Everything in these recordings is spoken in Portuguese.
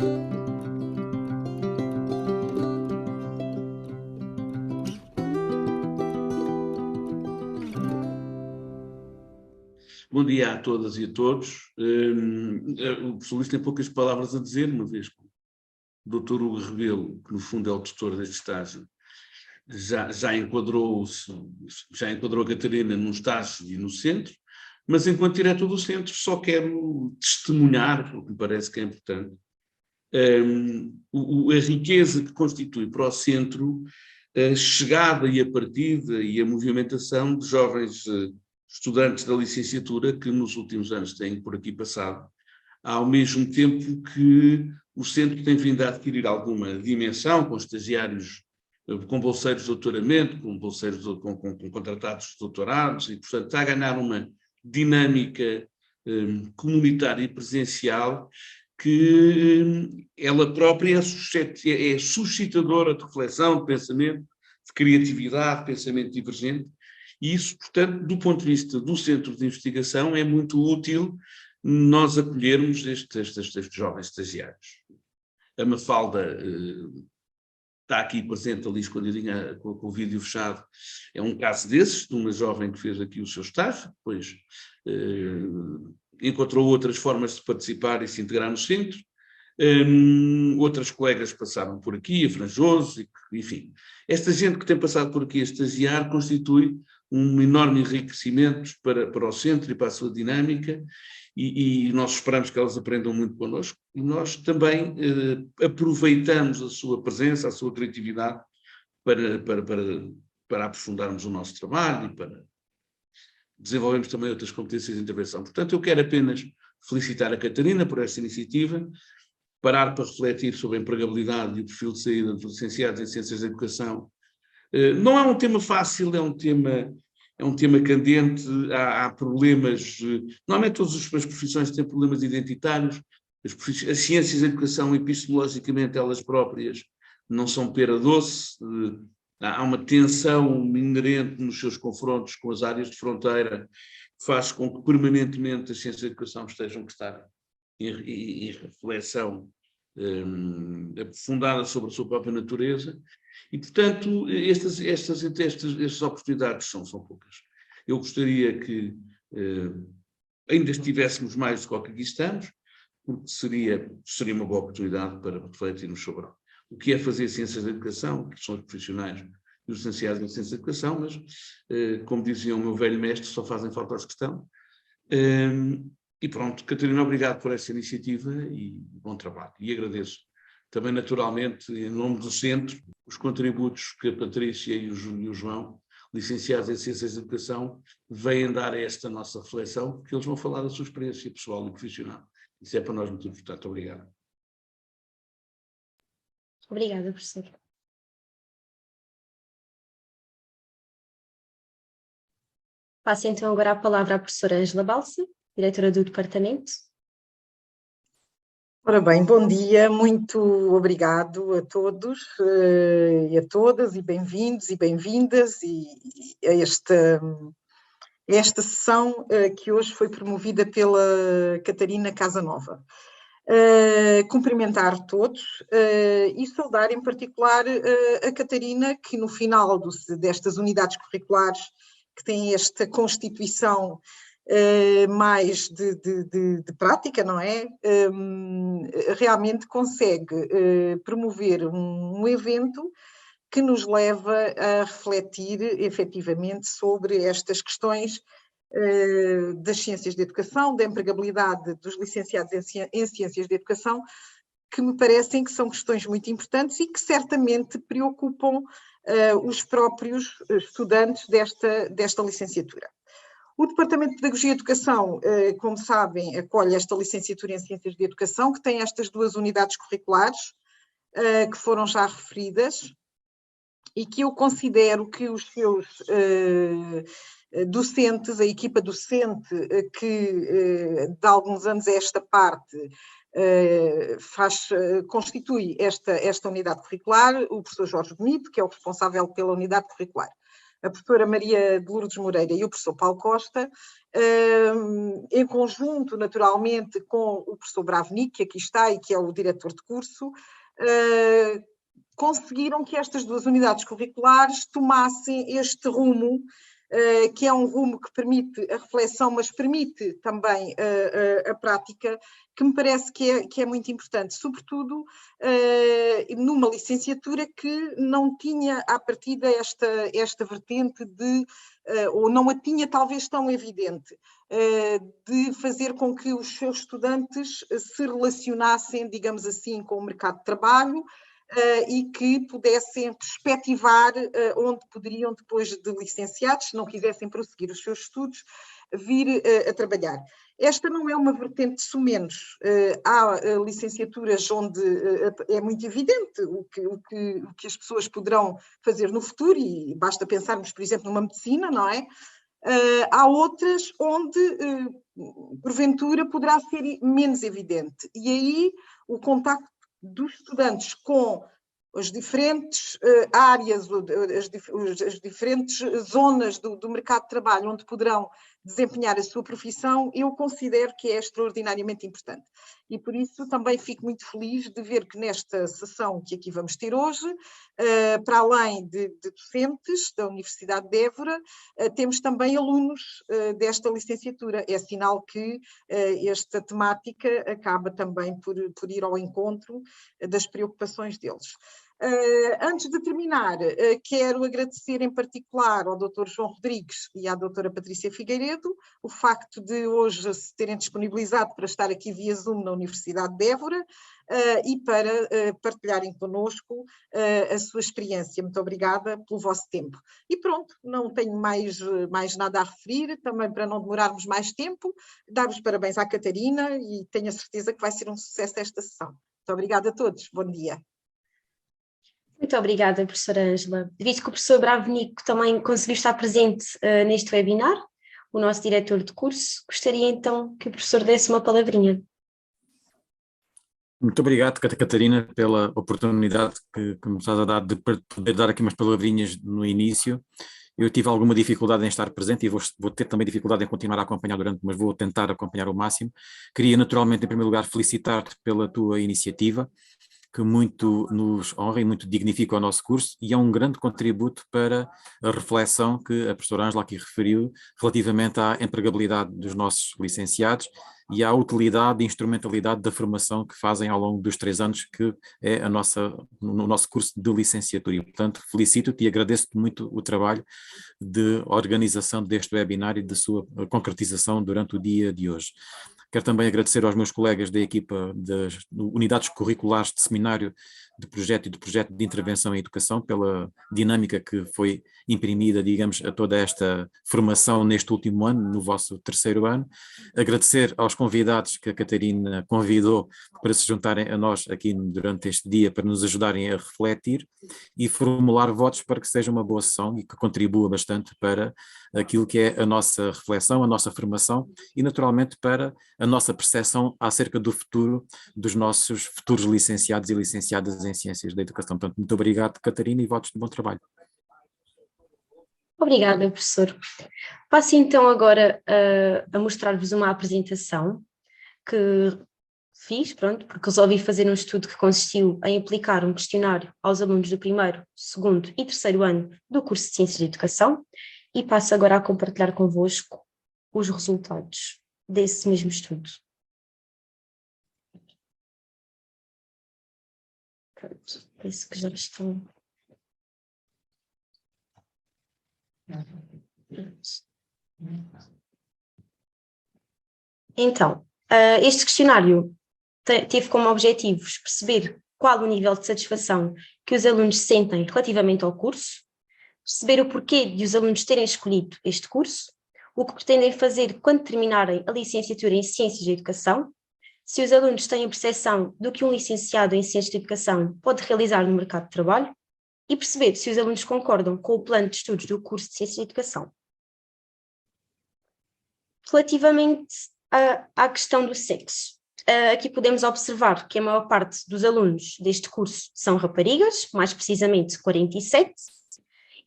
Bom dia a todas e a todos. O professor Luís tem poucas palavras a dizer, uma vez que o Dr. Hugo Rebelo, que no fundo é o tutor deste estágio, já enquadrou a Catarina num estágio e no centro, mas enquanto diretor do centro só quero testemunhar, o que me parece que é importante, a riqueza que constitui para o centro a chegada e a partida e a movimentação de jovens estudantes da licenciatura que nos últimos anos têm por aqui passado, ao mesmo tempo que o centro tem vindo a adquirir alguma dimensão com estagiários, com bolseiros de doutoramento, com bolseiros com contratados de doutorados, e portanto está a ganhar uma dinâmica comunitária e presencial que ela própria é suscitadora de reflexão, de pensamento, de criatividade, de pensamento divergente, e isso, portanto, do ponto de vista do centro de investigação, é muito útil nós acolhermos estes jovens estagiários. A Mafalda está aqui presente ali escondidinha com o vídeo fechado, é um caso desses, de uma jovem que fez aqui o seu estágio, depois encontrou outras formas de participar e se integrar no centro. Outras colegas passaram por aqui, a Franjoso, enfim. Esta gente que tem passado por aqui a estagiar constitui um enorme enriquecimento para o centro e para a sua dinâmica, e nós esperamos que elas aprendam muito connosco, e nós também aproveitamos a sua presença, a sua criatividade para aprofundarmos o nosso trabalho e para desenvolvermos também outras competências de intervenção. Portanto, eu quero apenas felicitar a Catarina por esta iniciativa, parar para refletir sobre a empregabilidade e o perfil de saída dos licenciados em Ciências da Educação. Não é um tema fácil, é um tema candente, há problemas, normalmente todas as profissões têm problemas identitários, as ciências da educação, epistemologicamente, elas próprias não são pera doce, há uma tensão inerente nos seus confrontos com as áreas de fronteira, que faz com que permanentemente as ciências da educação estejam que estar em reflexão aprofundada sobre a sua própria natureza, e, portanto, estas oportunidades são poucas. Eu gostaria que ainda estivéssemos mais do que aqui estamos, porque seria uma boa oportunidade para refletirmos sobre o que é fazer ciências da educação, que são os profissionais e os licenciados em ciências da educação, mas, como dizia o meu velho mestre, só fazem falta aos que estão. E pronto, Catarina, obrigado por essa iniciativa e bom trabalho. E agradeço também, naturalmente, em nome do centro, os contributos que a Patrícia e o João, licenciados em Ciências da Educação, vêm dar a esta nossa reflexão, porque eles vão falar da sua experiência pessoal e profissional. Isso é para nós muito importante. Obrigado. Obrigada, professor. Passo então agora a palavra à professora Ângela Balsa, diretora do departamento. Ora bem, bom dia, muito obrigado a todos e a todas, e bem-vindos e bem-vindas a esta sessão que hoje foi promovida pela Catarina Casanova. Cumprimentar todos e saudar em particular a Catarina, que no final destas unidades curriculares que têm esta constituição mais de prática, não é? Realmente consegue promover um evento que nos leva a refletir efetivamente sobre estas questões das ciências de educação, da empregabilidade dos licenciados em ciências de educação, que me parecem que são questões muito importantes e que certamente preocupam os próprios estudantes desta licenciatura. O Departamento de Pedagogia e Educação, como sabem, acolhe esta licenciatura em Ciências de Educação, que tem estas duas unidades curriculares, que foram já referidas, e que eu considero que os seus docentes, a equipa docente que de alguns anos a esta parte constitui esta unidade curricular, o professor Jorge Bonito, que é o responsável pela unidade curricular. a professora Maria de Lourdes Moreira e o professor Paulo Costa, em conjunto, naturalmente, com o professor Bravnik, que aqui está e que é o diretor de curso, conseguiram que estas duas unidades curriculares tomassem este rumo, que é um rumo que permite a reflexão, mas permite também a prática, que me parece que é muito importante, sobretudo numa licenciatura que não tinha à partida esta vertente de, ou não a tinha talvez tão evidente, de fazer com que os seus estudantes se relacionassem, digamos assim, com o mercado de trabalho, e que pudessem perspectivar onde poderiam, depois de licenciados, se não quisessem prosseguir os seus estudos, vir a trabalhar. Esta não é uma vertente sumenos. Há licenciaturas onde é muito evidente o que as pessoas poderão fazer no futuro, e basta pensarmos, por exemplo, numa medicina, não é? Há outras onde, porventura, poderá ser menos evidente. E aí o contacto dos estudantes com as diferentes áreas, as diferentes zonas do mercado de trabalho onde poderão desempenhar a sua profissão, eu considero que é extraordinariamente importante. E por isso também fico muito feliz de ver que nesta sessão que aqui vamos ter hoje, para além de docentes da Universidade de Évora, temos também alunos desta licenciatura. É sinal que esta temática acaba também por ir ao encontro das preocupações deles. Antes de terminar, quero agradecer em particular ao Dr. João Rodrigues e à doutora Patrícia Figueiredo o facto de hoje se terem disponibilizado para estar aqui via Zoom na Universidade de Évora e para partilharem connosco a sua experiência. Muito obrigada pelo vosso tempo. E pronto, não tenho mais nada a referir, também para não demorarmos mais tempo, dar-vos parabéns à Catarina e tenho a certeza que vai ser um sucesso esta sessão. Muito obrigada a todos. Bom dia. Muito obrigada, professora Ângela. Visto que o professor Bravnik também conseguiu estar presente neste webinar, o nosso diretor de curso, gostaria então que o professor desse uma palavrinha. Muito obrigado, Catarina, pela oportunidade que me estás a dar de poder dar aqui umas palavrinhas no início. Eu tive alguma dificuldade em estar presente e vou ter também dificuldade em continuar a acompanhar mas vou tentar acompanhar ao máximo. Queria naturalmente, em primeiro lugar, felicitar-te pela tua iniciativa, que muito nos honra e muito dignifica o nosso curso, e é um grande contributo para a reflexão que a professora Ângela aqui referiu relativamente à empregabilidade dos nossos licenciados e à utilidade e instrumentalidade da formação que fazem ao longo dos 3 anos, que é no nosso curso de licenciatura. E, portanto, felicito-te e agradeço-te muito o trabalho de organização deste webinar e de sua concretização durante o dia de hoje. Quero também agradecer aos meus colegas da equipa das unidades curriculares de seminário de projeto e de projeto de intervenção em educação pela dinâmica que foi imprimida, digamos, a toda esta formação neste último ano, no vosso 3º ano. Agradecer aos convidados que a Catarina convidou para se juntarem a nós aqui durante este dia, para nos ajudarem a refletir e formular votos para que seja uma boa sessão e que contribua bastante para aquilo que é a nossa reflexão, a nossa formação e, naturalmente, para a nossa percepção acerca do futuro dos nossos futuros licenciados e licenciadas em Ciências da Educação. Portanto, muito obrigado, Catarina, e votos de bom trabalho. Obrigada, professor. Passo então agora a mostrar-vos uma apresentação que fiz, pronto, porque resolvi fazer um estudo que consistiu em aplicar um questionário aos alunos do 1º, 2º e 3º ano do curso de Ciências da Educação, e passo agora a compartilhar convosco os resultados desse mesmo estudo. Pronto, penso que já estão. Então, este questionário teve como objetivos perceber qual o nível de satisfação que os alunos sentem relativamente ao curso, perceber o porquê de os alunos terem escolhido este curso, o que pretendem fazer quando terminarem a licenciatura em Ciências da Educação, se os alunos têm a percepção do que um licenciado em Ciências da Educação pode realizar no mercado de trabalho e perceber se os alunos concordam com o plano de estudos do curso de Ciências da Educação. Relativamente à questão do sexo, aqui podemos observar que a maior parte dos alunos deste curso são raparigas, mais precisamente 47%,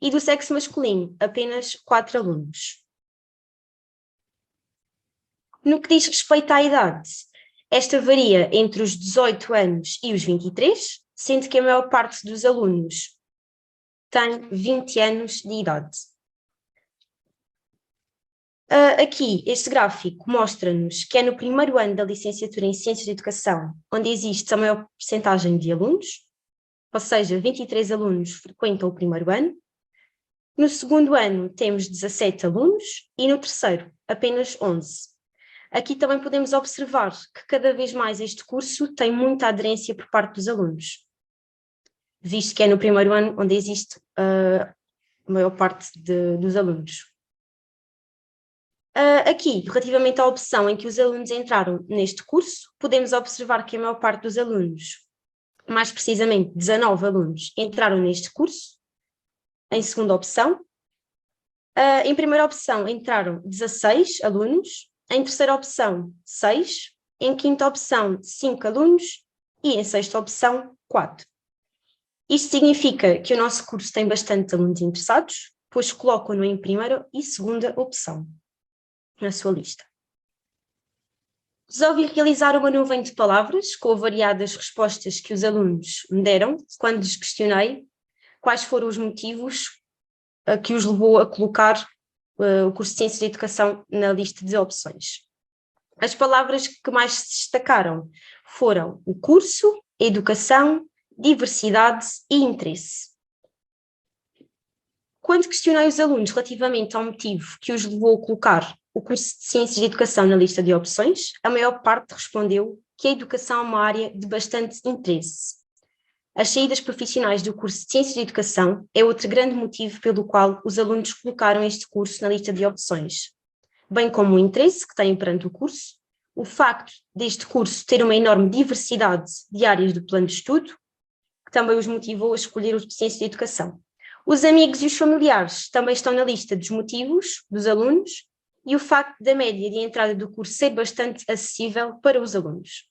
e do sexo masculino, apenas 4 alunos. No que diz respeito à idade, esta varia entre os 18 anos e os 23, sendo que a maior parte dos alunos tem 20 anos de idade. Aqui, este gráfico mostra-nos que é no primeiro ano da licenciatura em Ciências de Educação onde existe a maior percentagem de alunos, ou seja, 23 alunos frequentam o primeiro ano. No segundo ano temos 17 alunos e no terceiro apenas 11. Aqui também podemos observar que cada vez mais este curso tem muita aderência por parte dos alunos, visto que é no primeiro ano onde existe a maior parte dos alunos. Aqui, relativamente à opção em que os alunos entraram neste curso, podemos observar que a maior parte dos alunos, mais precisamente 19 alunos, entraram neste curso, em segunda opção. Em primeira opção entraram 16 alunos, em terceira opção 6, em quinta opção 5 alunos e em sexta opção 4. Isto significa que o nosso curso tem bastante alunos interessados, pois colocam-no em primeira e segunda opção na sua lista. Resolvi realizar uma nuvem de palavras com variadas respostas que os alunos me deram quando lhes questionei quais foram os motivos que os levou a colocar o curso de Ciências de Educação na lista de opções. As palavras que mais se destacaram foram o curso, educação, diversidade e interesse. Quando questionei os alunos relativamente ao motivo que os levou a colocar o curso de Ciências de Educação na lista de opções, a maior parte respondeu que a educação é uma área de bastante interesse. As saídas profissionais do curso de Ciências de Educação é outro grande motivo pelo qual os alunos colocaram este curso na lista de opções, bem como o interesse que têm perante o curso, o facto deste curso ter uma enorme diversidade de áreas do plano de estudo, que também os motivou a escolher o de Ciências de Educação. Os amigos e os familiares também estão na lista dos motivos dos alunos e o facto da média de entrada do curso ser bastante acessível para os alunos.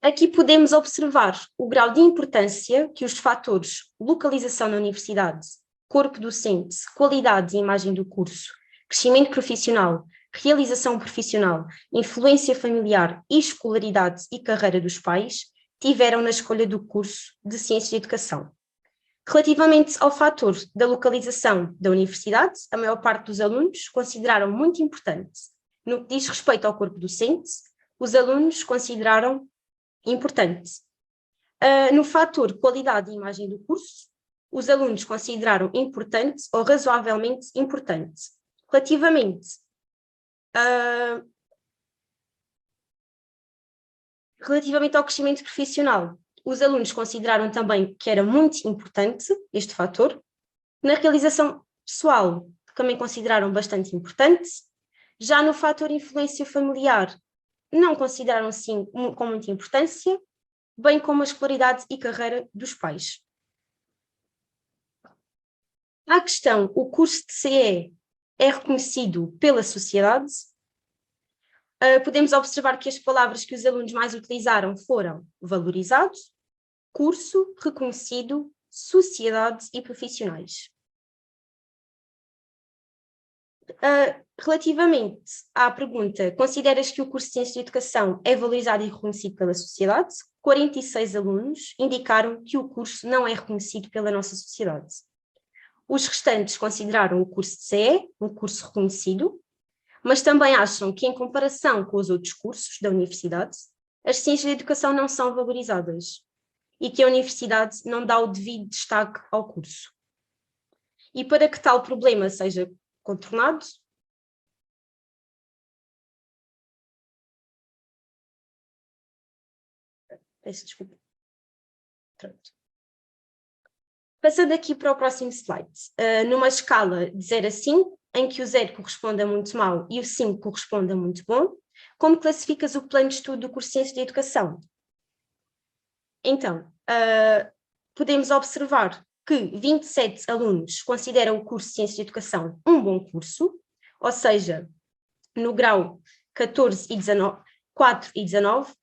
Aqui podemos observar o grau de importância que os fatores localização na universidade, corpo docente, qualidade e imagem do curso, crescimento profissional, realização profissional, influência familiar e escolaridade e carreira dos pais tiveram na escolha do curso de Ciências de Educação. Relativamente ao fator da localização da universidade, a maior parte dos alunos consideraram muito importante. No que diz respeito ao corpo docente, os alunos consideraram importante. No fator qualidade e imagem do curso, os alunos consideraram importante ou razoavelmente importante. Relativamente ao crescimento profissional, os alunos consideraram também que era muito importante este fator. Na realização pessoal, também consideraram bastante importante. Já no fator influência familiar, não consideraram assim com muita importância, bem como a escolaridade e carreira dos pais. À questão, o curso de CE é reconhecido pela sociedade, podemos observar que as palavras que os alunos mais utilizaram foram valorizado, curso, reconhecido, sociedade e profissionais. Relativamente à pergunta, consideras que o curso de Ciências de Educação é valorizado e reconhecido pela sociedade? 46 alunos indicaram que o curso não é reconhecido pela nossa sociedade. Os restantes consideraram o curso de CE um curso reconhecido, mas também acham que, em comparação com os outros cursos da universidade, as ciências de educação não são valorizadas e que a universidade não dá o devido destaque ao curso. E para que tal problema seja contornado, peço desculpa. Pronto. Passando aqui para o próximo slide, numa escala de 0 a 5, em que o 0 corresponde a muito mau e o 5 corresponde a muito bom, como classificas o plano de estudo do curso de Ciências de Educação? Então, podemos observar que 27 alunos consideram o curso de Ciências de Educação um bom curso, ou seja, no grau 14 e 19, 4 e 19,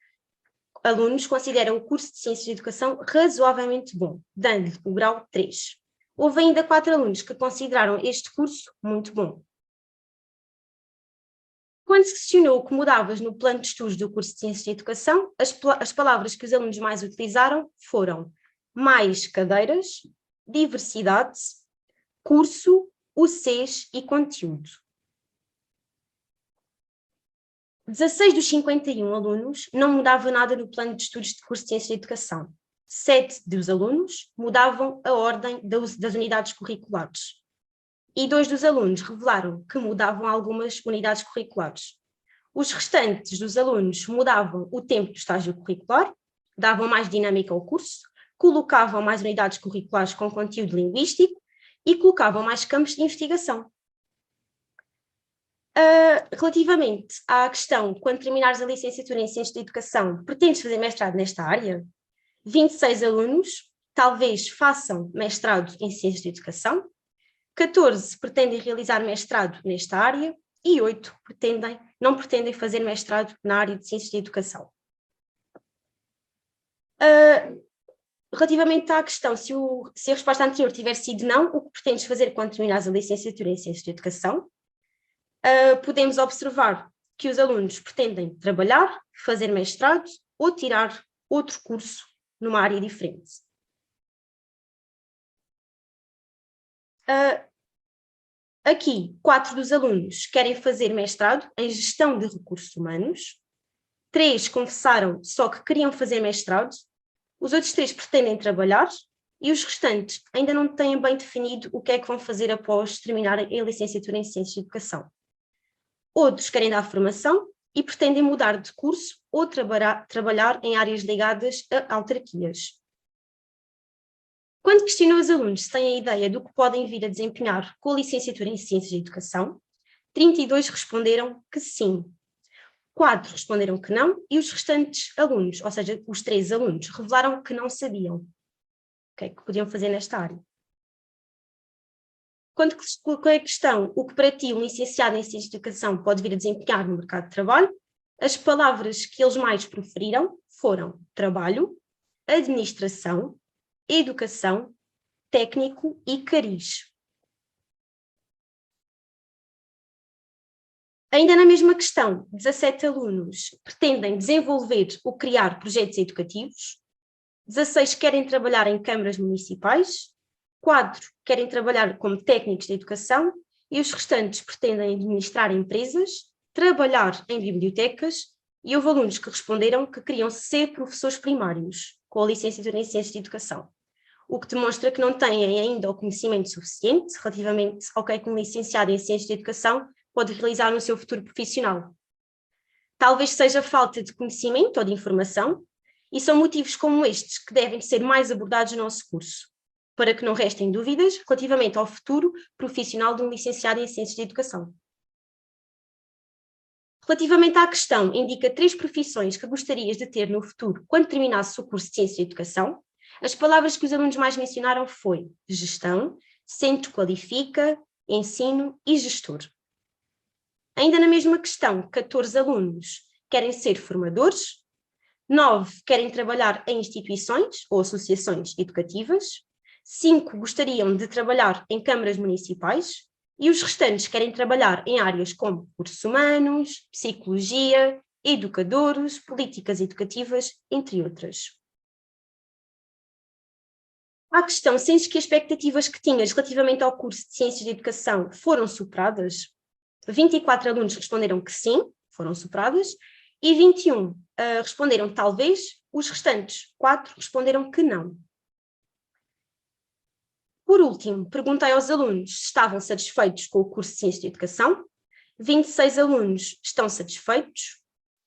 alunos consideram o curso de Ciências de Educação razoavelmente bom, dando-lhe o grau 3. Houve ainda 4 alunos que consideraram este curso muito bom. Quando se questionou o que mudavas no plano de estudos do curso de Ciências de Educação, as palavras que os alunos mais utilizaram foram mais cadeiras, diversidade, curso, UCs e conteúdo. 16 dos 51 alunos não mudava nada no plano de estudos de curso de Ciências de Educação. 7 dos alunos mudavam a ordem das unidades curriculares. E 2 dos alunos revelaram que mudavam algumas unidades curriculares. Os restantes dos alunos mudavam o tempo do estágio curricular, davam mais dinâmica ao curso, colocavam mais unidades curriculares com conteúdo linguístico e colocavam mais campos de investigação. Relativamente à questão, quando terminares a licenciatura em Ciências de Educação, pretendes fazer mestrado nesta área? 26 alunos talvez façam mestrado em Ciências de Educação, 14 pretendem realizar mestrado nesta área e 8 não pretendem fazer mestrado na área de Ciências de Educação. Relativamente à questão, se a resposta anterior tiver sido não, o que pretendes fazer quando terminares a licenciatura em Ciências de Educação? Podemos observar que os alunos pretendem trabalhar, fazer mestrado ou tirar outro curso numa área diferente. Aqui, 4 dos alunos querem fazer mestrado em Gestão de Recursos Humanos, 3 confessaram só que queriam fazer mestrado, os outros 3 pretendem trabalhar e os restantes ainda não têm bem definido o que é que vão fazer após terminarem a licenciatura em Ciências de Educação. Outros querem dar formação e pretendem mudar de curso ou trabalhar em áreas ligadas a autarquias. Quando questionou os alunos se têm a ideia do que podem vir a desempenhar com a licenciatura em Ciências de Educação, 32 responderam que sim, 4 responderam que não e os restantes alunos, ou seja, os 3 alunos, revelaram que não sabiam o que é que podiam fazer nesta área. Quando coloquei a questão, o que para ti um licenciado em Ciências de Educação pode vir a desempenhar no mercado de trabalho, as palavras que eles mais proferiram foram trabalho, administração, educação, técnico e cariz. Ainda na mesma questão, 17 alunos pretendem desenvolver ou criar projetos educativos, 16 querem trabalhar em câmaras municipais, 4 querem trabalhar como técnicos de educação e os restantes pretendem administrar empresas, trabalhar em bibliotecas e houve alunos que responderam que queriam ser professores primários, com a licenciatura em Ciências de Educação, o que demonstra que não têm ainda o conhecimento suficiente relativamente ao que é que um licenciado em Ciências de Educação pode realizar no seu futuro profissional. Talvez seja falta de conhecimento ou de informação, e são motivos como estes que devem ser mais abordados no nosso curso, para que não restem dúvidas relativamente ao futuro profissional de um licenciado em Ciências de Educação. Relativamente à questão, indica 3 profissões que gostarias de ter no futuro quando terminasse o curso de Ciências de Educação. As palavras que os alunos mais mencionaram foi gestão, centro qualifica, ensino e gestor. Ainda na mesma questão, 14 alunos querem ser formadores, 9 querem trabalhar em instituições ou associações educativas, 5 gostariam de trabalhar em câmaras municipais e os restantes querem trabalhar em áreas como recursos humanos, psicologia, educadores, políticas educativas, entre outras. À questão, sentes que as expectativas que tinhas relativamente ao curso de Ciências de Educação foram superadas? 24 alunos responderam que sim, foram superadas, e 21 responderam talvez, os restantes 4 responderam que não. Por último, perguntei aos alunos se estavam satisfeitos com o curso de Ciências de Educação. 26 alunos estão satisfeitos,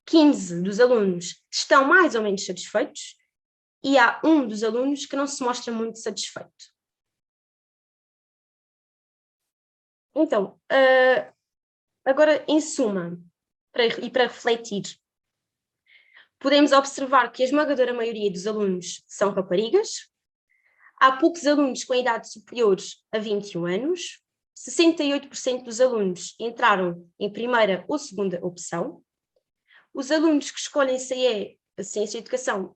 15 dos alunos estão mais ou menos satisfeitos e há um dos alunos que não se mostra muito satisfeito. Então, agora em suma, para refletir, podemos observar que a esmagadora maioria dos alunos são raparigas. Há poucos alunos com idade superior a 21 anos, 68% dos alunos entraram em primeira ou segunda opção. Os alunos que escolhem CIE a ciência e educação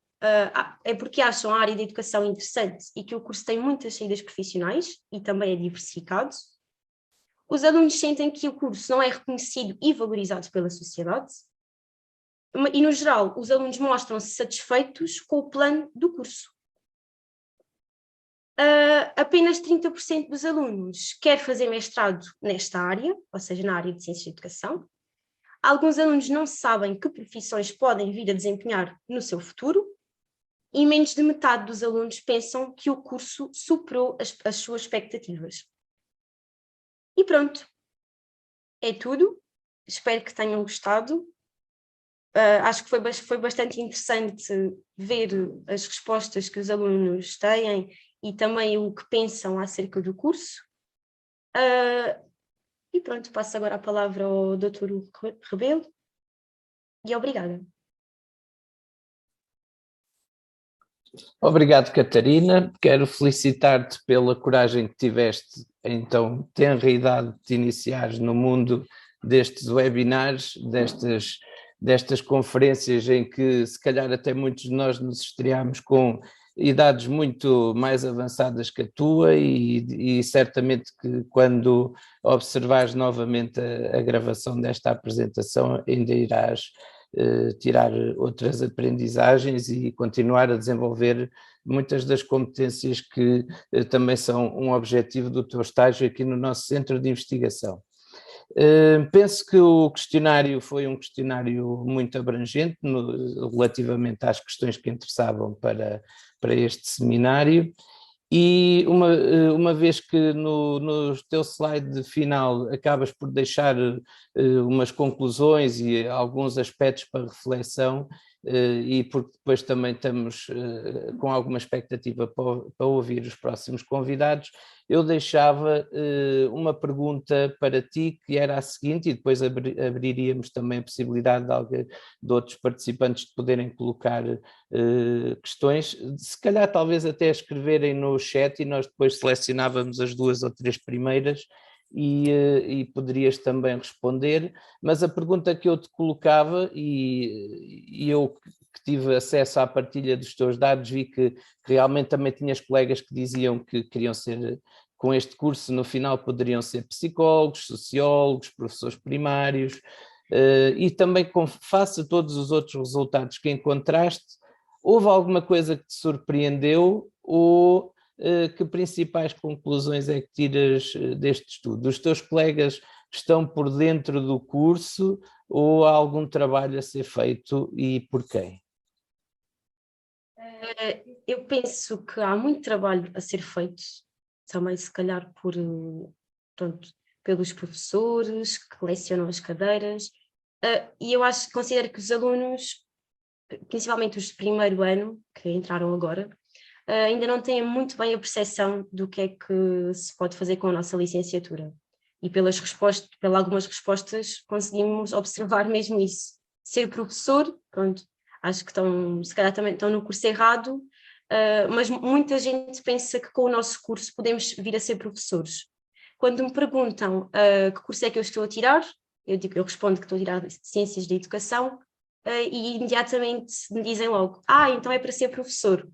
é porque acham a área da educação interessante e que o curso tem muitas saídas profissionais e também é diversificado. Os alunos sentem que o curso não é reconhecido e valorizado pela sociedade. E, no geral, os alunos mostram-se satisfeitos com o plano do curso. Apenas 30% dos alunos quer fazer mestrado nesta área, ou seja, na área de ciências de educação. Alguns alunos não sabem que profissões podem vir a desempenhar no seu futuro e menos de metade dos alunos pensam que o curso superou as suas expectativas. E pronto, é tudo. Espero que tenham gostado. Acho que foi bastante interessante ver as respostas que os alunos têm e também o que pensam acerca do curso. E pronto, passo agora a palavra ao Dr. Rebelo e obrigada. Obrigado, Catarina. Quero felicitar-te pela coragem que tiveste, então, tenra idade de te iniciares no mundo destes webinars, destas conferências em que, se calhar, até muitos de nós nos estreámos com idades muito mais avançadas que a tua e certamente que quando observares novamente a gravação desta apresentação ainda irás tirar outras aprendizagens e continuar a desenvolver muitas das competências que também são um objetivo do teu estágio aqui no nosso centro de investigação. Penso que o questionário foi um questionário muito abrangente relativamente às questões que interessavam para este seminário e uma vez que no teu slide final acabas por deixar umas conclusões e alguns aspectos para reflexão e porque depois também estamos com alguma expectativa para ouvir os próximos convidados, eu deixava uma pergunta para ti que era a seguinte e depois abriríamos também a possibilidade de outros participantes de poderem colocar questões, se calhar talvez até escreverem no chat e nós depois selecionávamos as 2 ou 3 primeiras e poderias também responder, mas a pergunta que eu te colocava e eu que tive acesso à partilha dos teus dados vi que realmente também tinhas colegas que diziam que queriam ser, com este curso no final poderiam ser psicólogos, sociólogos, professores primários e também face a todos os outros resultados que encontraste, houve alguma coisa que te surpreendeu ou que principais conclusões é que tiras deste estudo? Os teus colegas estão por dentro do curso ou há algum trabalho a ser feito e por quem? Eu penso que há muito trabalho a ser feito, também se calhar pelos professores que lecionam as cadeiras, e eu considero que os alunos, principalmente os de primeiro ano, que entraram agora, ainda não têm muito bem a percepção do que é que se pode fazer com a nossa licenciatura. E pelas algumas respostas conseguimos observar mesmo isso. Ser professor, pronto, acho que se calhar também estão no curso errado, mas muita gente pensa que com o nosso curso podemos vir a ser professores. Quando me perguntam que curso é que eu estou a tirar, eu respondo que estou a tirar Ciências da Educação e imediatamente me dizem logo, então é para ser professor.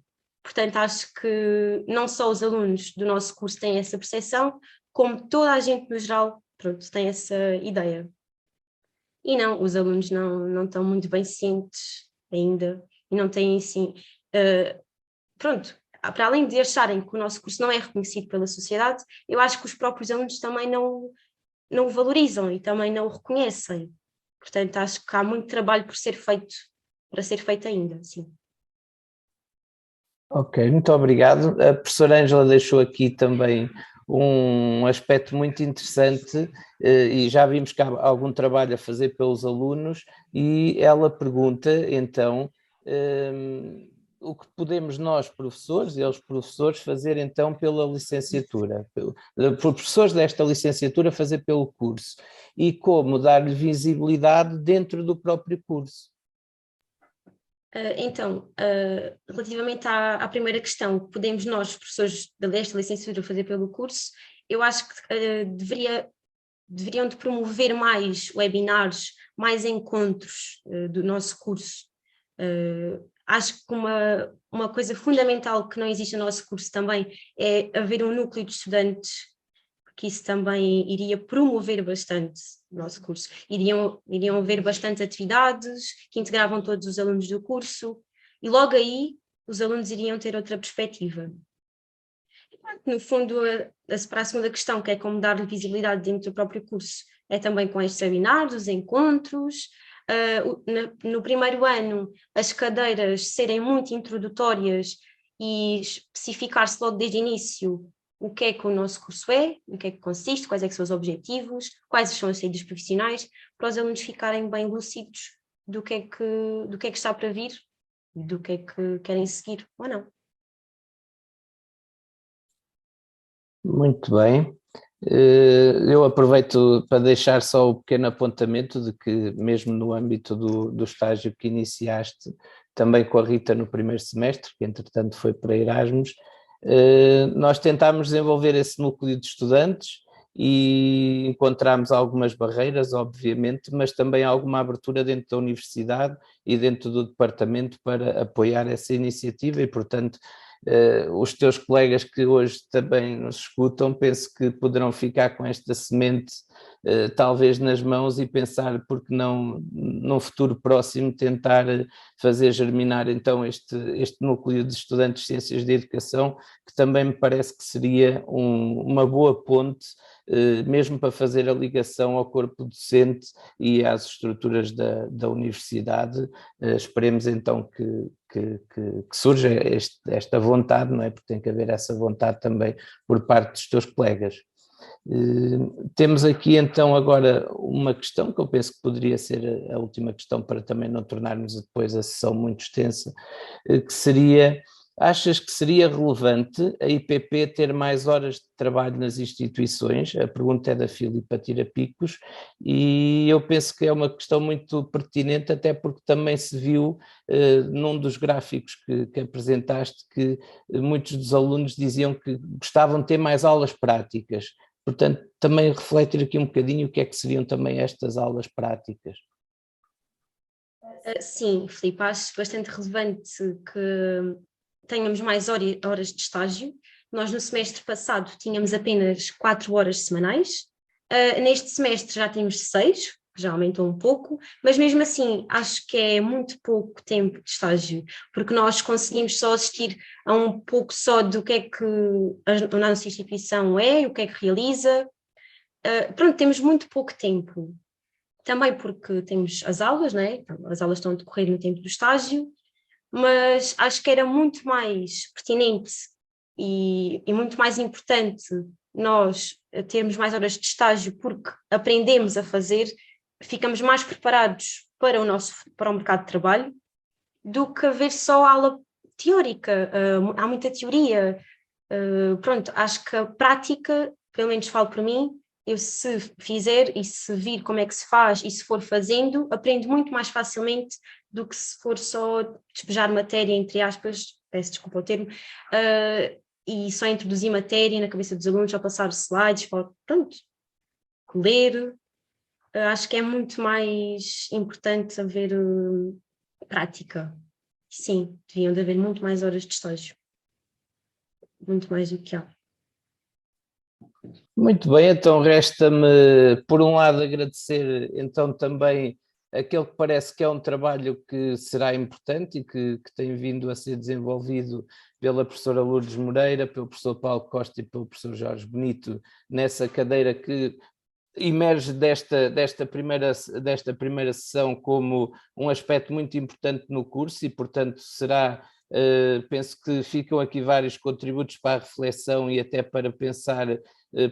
Portanto, acho que não só os alunos do nosso curso têm essa percepção, como toda a gente no geral, pronto, tem essa ideia. E não, os alunos não estão muito bem cientes ainda e não têm assim, pronto, para além de acharem que o nosso curso não é reconhecido pela sociedade, eu acho que os próprios alunos também não o valorizam e também não o reconhecem. Portanto, acho que há muito trabalho para ser feito ainda, sim. Ok, muito obrigado. A professora Ângela deixou aqui também um aspecto muito interessante e já vimos que há algum trabalho a fazer pelos alunos e ela pergunta então o que podemos nós professores e eles professores fazer então pela licenciatura, professores desta licenciatura fazer pelo curso e como dar-lhe visibilidade dentro do próprio curso. Então, relativamente à primeira questão, podemos nós, professores desta licenciatura, fazer pelo curso, eu acho que deveriam de promover mais webinars, mais encontros do nosso curso, Acho que uma coisa fundamental que não existe no nosso curso também é haver um núcleo de estudantes, porque isso também iria promover bastante o nosso curso. Iriam haver bastantes atividades que integravam todos os alunos do curso, e logo aí os alunos iriam ter outra perspectiva. No fundo, para a segunda questão, que é como dar visibilidade dentro do próprio curso, é também com estes webinars, os encontros. No primeiro ano, as cadeiras serem muito introdutórias e especificar-se logo desde o início o que é que o nosso curso é, o que é que consiste, quais é que são os objetivos, quais são as saídas profissionais, para os alunos ficarem bem lúcidos do que é que está para vir, do que é que querem seguir ou não. Muito bem. Eu aproveito para deixar só o pequeno apontamento de que, mesmo no âmbito do estágio que iniciaste, também com a Rita no primeiro semestre, que entretanto foi para Erasmus, nós tentámos desenvolver esse núcleo de estudantes e encontramos algumas barreiras, obviamente, mas também alguma abertura dentro da universidade e dentro do departamento para apoiar essa iniciativa e, portanto, os teus colegas que hoje também nos escutam, penso que poderão ficar com esta semente talvez nas mãos e pensar porque não, num futuro próximo, tentar fazer germinar então este núcleo de estudantes de Ciências da Educação, que também me parece que seria uma boa ponte, mesmo para fazer a ligação ao corpo docente e às estruturas da universidade. Esperemos então que surja esta vontade, não é? Porque tem que haver essa vontade também por parte dos teus colegas. Temos aqui então agora uma questão que eu penso que poderia ser a última questão para também não tornarmos depois a sessão muito extensa, que seria: achas que seria relevante a IPP ter mais horas de trabalho nas instituições? A pergunta é da Filipa Tirapicos e eu penso que é uma questão muito pertinente, até porque também se viu num dos gráficos que apresentaste que muitos dos alunos diziam que gostavam de ter mais aulas práticas. Portanto, também refletir aqui um bocadinho o que é que seriam também estas aulas práticas. Sim, Filipe, acho bastante relevante que tenhamos mais horas de estágio. Nós no semestre passado tínhamos apenas 4 horas semanais, neste semestre já temos 6, já aumentou um pouco, mas mesmo assim acho que é muito pouco tempo de estágio, porque nós conseguimos só assistir a um pouco só do que é que a nossa instituição é, o que é que realiza. Pronto, temos muito pouco tempo. Também porque temos as aulas, não é? As aulas estão a decorrer no tempo do estágio, mas acho que era muito mais pertinente e muito mais importante nós termos mais horas de estágio, porque aprendemos a fazer, ficamos mais preparados para o mercado de trabalho, do que haver só aula teórica. Há muita teoria. Pronto, acho que a prática, pelo menos falo por mim, eu se fizer e se vir como é que se faz e se for fazendo, aprendo muito mais facilmente do que se for só despejar matéria, entre aspas, peço desculpa o termo, e só introduzir matéria na cabeça dos alunos, só passar slides, pronto, ler. Acho que é muito mais importante haver prática. Sim, deviam de haver muito mais horas de estágio. Muito mais do que há. Muito bem, então resta-me, por um lado, agradecer então também aquele que parece que é um trabalho que será importante e que tem vindo a ser desenvolvido pela professora Lourdes Moreira, pelo professor Paulo Costa e pelo professor Jorge Bonito, nessa cadeira que emerge desta primeira sessão como um aspecto muito importante no curso e, portanto, será... penso que ficam aqui vários contributos para a reflexão e até para pensar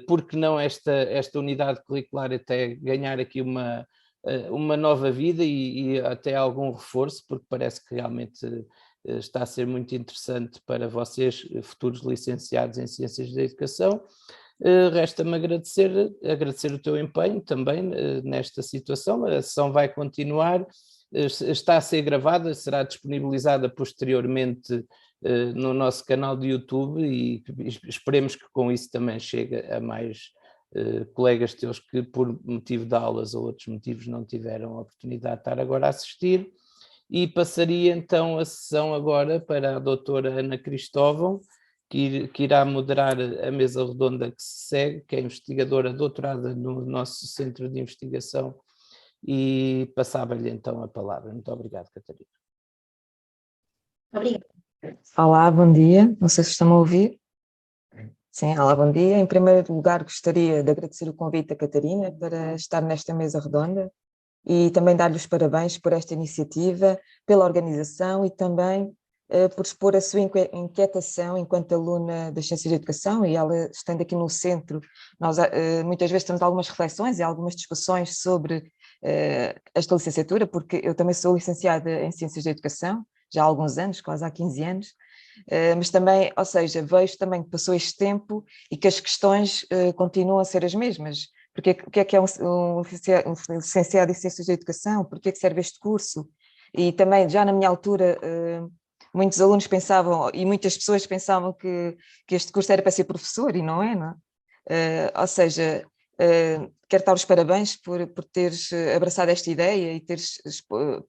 por que não esta unidade curricular até ganhar aqui uma nova vida e até algum reforço, porque parece que realmente está a ser muito interessante para vocês, futuros licenciados em Ciências da Educação. Resta-me agradecer o teu empenho também nesta situação. A sessão vai continuar. Está a ser gravada, será disponibilizada posteriormente no nosso canal de YouTube e esperemos que com isso também chegue a mais colegas teus que por motivo de aulas ou outros motivos não tiveram a oportunidade de estar agora a assistir. e passaria então a sessão agora para a doutora Ana Cristóvão, que irá moderar a mesa redonda que se segue, que é investigadora doutorada no nosso Centro de Investigação, e passava-lhe então a palavra. Muito obrigado, Catarina. Obrigada. Olá, bom dia. Não sei se estão a ouvir. Sim, olá, bom dia. Em primeiro lugar, gostaria de agradecer o convite à Catarina para estar nesta mesa redonda e também dar-lhe os parabéns por esta iniciativa, pela organização e também por expor a sua inquietação enquanto aluna das Ciências da Educação, e ela estando aqui no centro, nós muitas vezes temos algumas reflexões e algumas discussões sobre esta licenciatura, porque eu também sou licenciada em Ciências da Educação, já há alguns anos, quase há 15 anos, mas também, ou seja, vejo também que passou este tempo e que as questões continuam a ser as mesmas. Porque, o que é um licenciado em Ciências da Educação? Por que serve este curso? E também, já na minha altura, muitos alunos pensavam, e muitas pessoas pensavam que este curso era para ser professor, e não é, não é? Ou seja, quero dar os parabéns por teres abraçado esta ideia e teres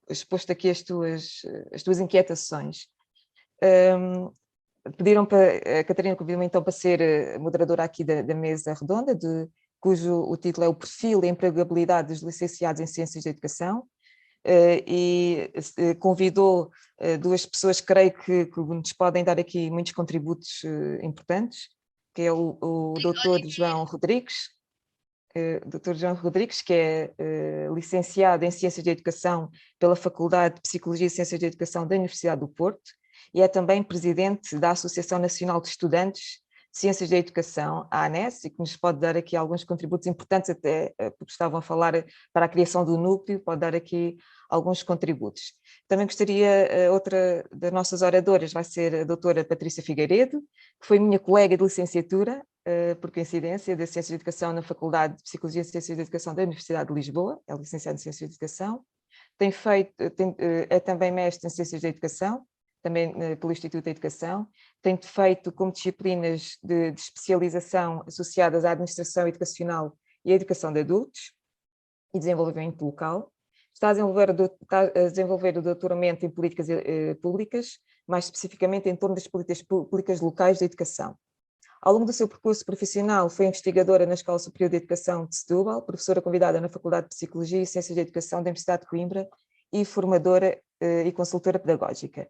exposto aqui as tuas inquietações. Pediram para, a Catarina convidou-me então para ser moderadora aqui da mesa redonda, cujo o título é o Perfil e Empregabilidade dos Licenciados em Ciências da Educação, e convidou duas pessoas que creio que nos podem dar aqui muitos contributos importantes, que é o Dr. João Rodrigues, Dr. João Rodrigues, que é licenciado em Ciências da Educação pela Faculdade de Psicologia e Ciências da Educação da Universidade do Porto, e é também presidente da Associação Nacional de Estudantes de Ciências da Educação, a ANES, e que nos pode dar aqui alguns contributos importantes, até porque estavam a falar para a criação do núcleo, pode dar aqui alguns contributos. Também gostaria, outra das nossas oradoras vai ser a doutora Patrícia Figueiredo, que foi minha colega de licenciatura, por coincidência, da Ciências de Educação na Faculdade de Psicologia e Ciências de Educação da Universidade de Lisboa, é licenciada em Ciências de Educação, é também mestre em Ciências da Educação, também pelo Instituto da Educação, tem feito como disciplinas de especialização associadas à administração educacional e à educação de adultos e desenvolvimento local. Está a desenvolver o doutoramento em políticas públicas, mais especificamente em torno das políticas públicas locais de educação. Ao longo do seu percurso profissional, foi investigadora na Escola Superior de Educação de Setúbal, professora convidada na Faculdade de Psicologia e Ciências da Educação da Universidade de Coimbra e formadora e consultora pedagógica.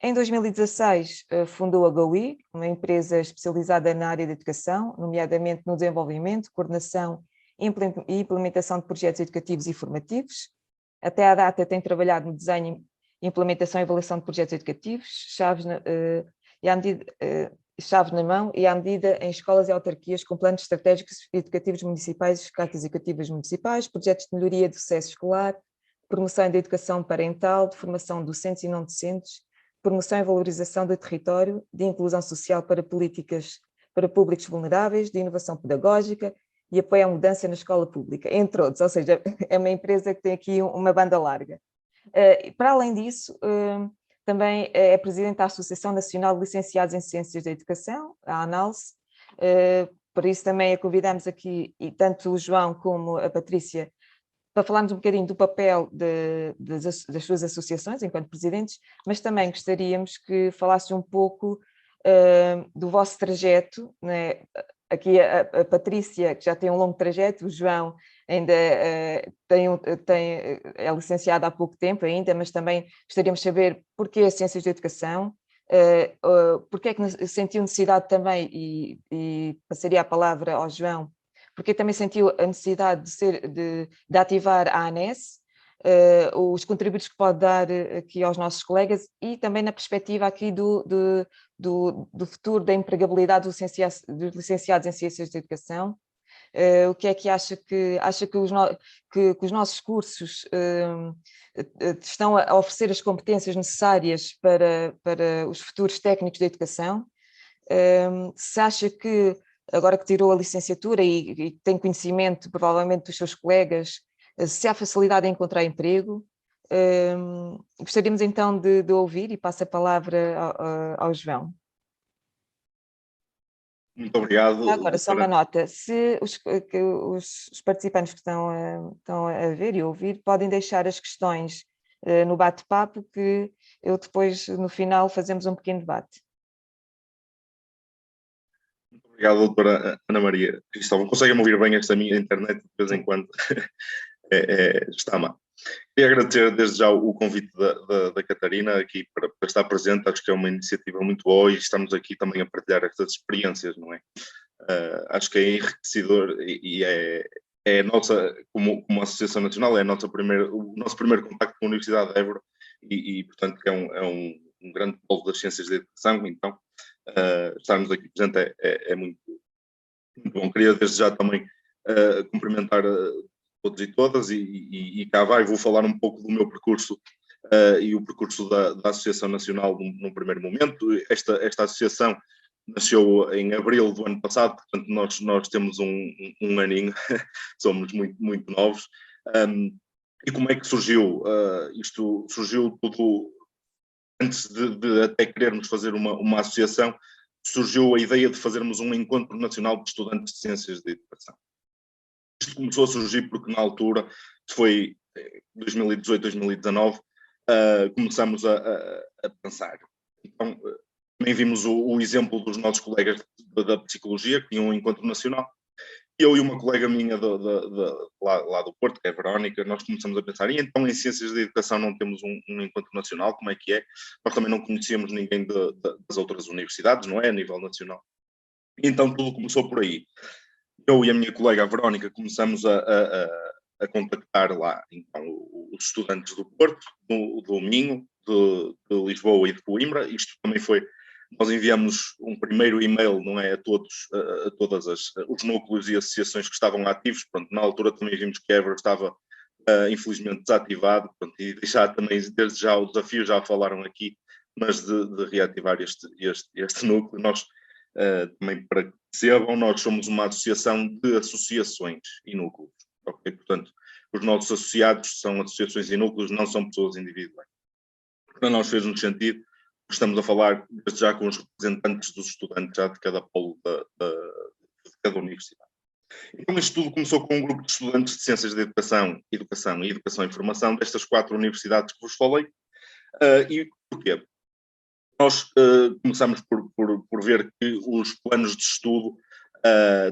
Em 2016, fundou a GOI, uma empresa especializada na área da educação, nomeadamente no desenvolvimento, coordenação e implementação de projetos educativos e formativos. Até à data tem trabalhado no desenho, implementação e avaliação de projetos educativos, chave na mão e à medida em escolas e autarquias com planos estratégicos educativos municipais, cartas educativas municipais, projetos de melhoria do sucesso escolar, promoção da educação parental, de formação de docentes e não docentes, promoção e valorização do território, de inclusão social para políticas para públicos vulneráveis, de inovação pedagógica e apoio à mudança na escola pública, entre outros, ou seja, é uma empresa que tem aqui uma banda larga. Para além disso, também é presidente da Associação Nacional de Licenciados em Ciências da Educação, a ANALCE, por isso também a convidamos aqui, e tanto o João como a Patrícia, para falarmos um bocadinho do papel das suas associações enquanto presidentes, mas também gostaríamos que falasse um pouco do vosso trajeto, né? Aqui a Patrícia, que já tem um longo trajeto, o João ainda é licenciado há pouco tempo ainda, mas também gostaríamos de saber porquê as Ciências da Educação, porque é que sentiu necessidade também, e passaria a palavra ao João, porque também sentiu a necessidade de ativar a ANES, os contributos que pode dar aqui aos nossos colegas e também na perspectiva aqui do futuro da empregabilidade dos licenciados em Ciências da Educação. O que é que acha que os nossos cursos estão a oferecer as competências necessárias para os futuros técnicos da educação? Se acha que, agora que tirou a licenciatura e tem conhecimento provavelmente dos seus colegas, se há facilidade em encontrar emprego, gostaríamos então de ouvir, e passo a palavra ao João. Muito obrigado. Agora, só uma nota, se os participantes que estão a ver e ouvir podem deixar as questões no bate-papo, que eu depois, no final, fazemos um pequeno debate. Muito obrigado, doutora Ana Maria Cristóvão. Conseguem-me ouvir bem esta minha internet de vez em quando? Está má. Queria agradecer desde já o convite da Catarina aqui para estar presente. Acho que é uma iniciativa muito boa e estamos aqui também a partilhar estas experiências, não é? Acho que é enriquecedor e é a nossa, como Associação Nacional, é o nosso primeiro contacto com a Universidade de Évora e portanto, que é um grande polo das ciências da educação, então estarmos aqui presente é muito, muito bom. Queria desde já também cumprimentar todos e todas e cá vai, vou falar um pouco do meu percurso e o percurso da Associação Nacional num primeiro momento. Esta associação nasceu em abril do ano passado, portanto nós temos um aninho, somos muito, muito novos. E como é que surgiu? Isto surgiu tudo antes de até querermos fazer uma associação, surgiu a ideia de fazermos um encontro nacional de estudantes de ciências da educação. Isto começou a surgir porque na altura, foi 2018, 2019, começamos a pensar. Então, também vimos o exemplo dos nossos colegas da psicologia, que tinham um encontro nacional. Eu e uma colega minha lá do Porto, que é a Verónica, nós começamos a pensar, e então em Ciências da Educação não temos um encontro nacional, como é que é? Nós também não conhecíamos ninguém das outras universidades, não é? A nível nacional. E então tudo começou por aí. Eu e a minha colega, a Verónica, começamos a contactar lá então, os estudantes do Porto, do Minho, de Lisboa e de Coimbra. Isto também foi... Nós enviamos um primeiro e-mail, não é, a todos os núcleos e associações que estavam ativos. Pronto, na altura também vimos que Évora estava, infelizmente, desativado. Pronto, e deixar também, desde já, o desafio, já falaram aqui, mas de reativar este núcleo. Nós, também para que percebam, nós somos uma associação de associações e núcleos. Okay? Portanto, os nossos associados são associações e núcleos, não são pessoas individuais. Para nós fez-nos sentido. Estamos a falar desde já com os representantes dos estudantes já de cada polo de cada universidade. Então isto tudo começou com um grupo de estudantes de Ciências da Educação e Educação e Informação destas 4 universidades que vos falei. E porquê? Nós começamos por ver que os planos de estudo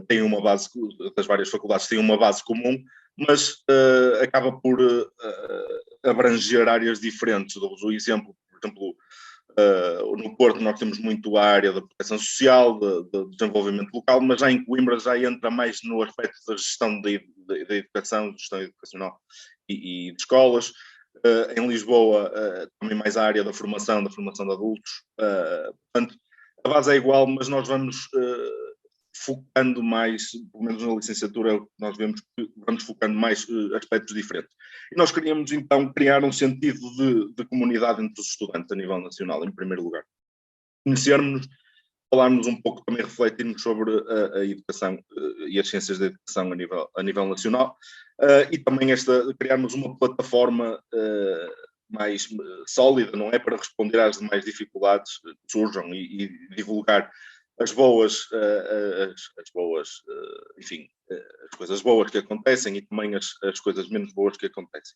têm uma base, das várias faculdades têm uma base comum, mas acaba por abranger áreas diferentes. Dou-vos o exemplo, por exemplo, no Porto nós temos muito a área da proteção social, de desenvolvimento local, mas já em Coimbra já entra mais no aspecto da gestão da educação, gestão educacional e de escolas. Em Lisboa também mais a área da formação de adultos. Portanto, a base é igual, mas nós vamos focando mais, pelo menos na licenciatura, nós vemos que vamos focando mais aspectos diferentes. E nós queríamos, então, criar um sentido de comunidade entre os estudantes a nível nacional, em primeiro lugar. Conhecermos-nos, falarmos um pouco, também refletirmos sobre a educação e as ciências da educação a nível nacional, e também criarmos uma plataforma mais sólida, não é? Para responder às demais dificuldades que surjam e divulgar as enfim, as coisas boas que acontecem e também as coisas menos boas que acontecem.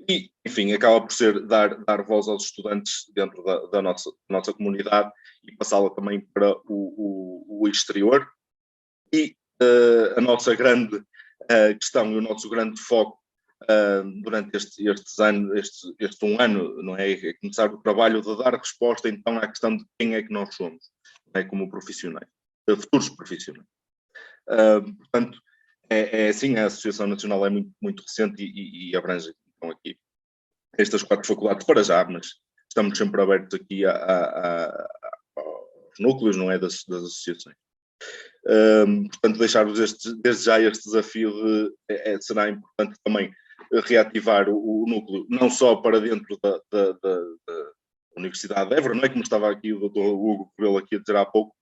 E, enfim, acaba por ser dar voz aos estudantes dentro da nossa comunidade e passá-la também para o exterior. E a nossa grande questão e o nosso grande foco durante este um ano, não é? É começar o trabalho de dar resposta então à questão de quem é que nós somos, não é? Como profissionais, futuros profissionais. Portanto, assim, a Associação Nacional é muito, muito recente e abrange então aqui estas 4 faculdades para já, mas estamos sempre abertos aqui aos núcleos, não é, das associações. Portanto, deixar-vos desde já este desafio será importante também reativar o núcleo, não só para dentro da Universidade de Évora, não é, como estava aqui o Dr. Hugo Rebelo aqui a dizer há pouco,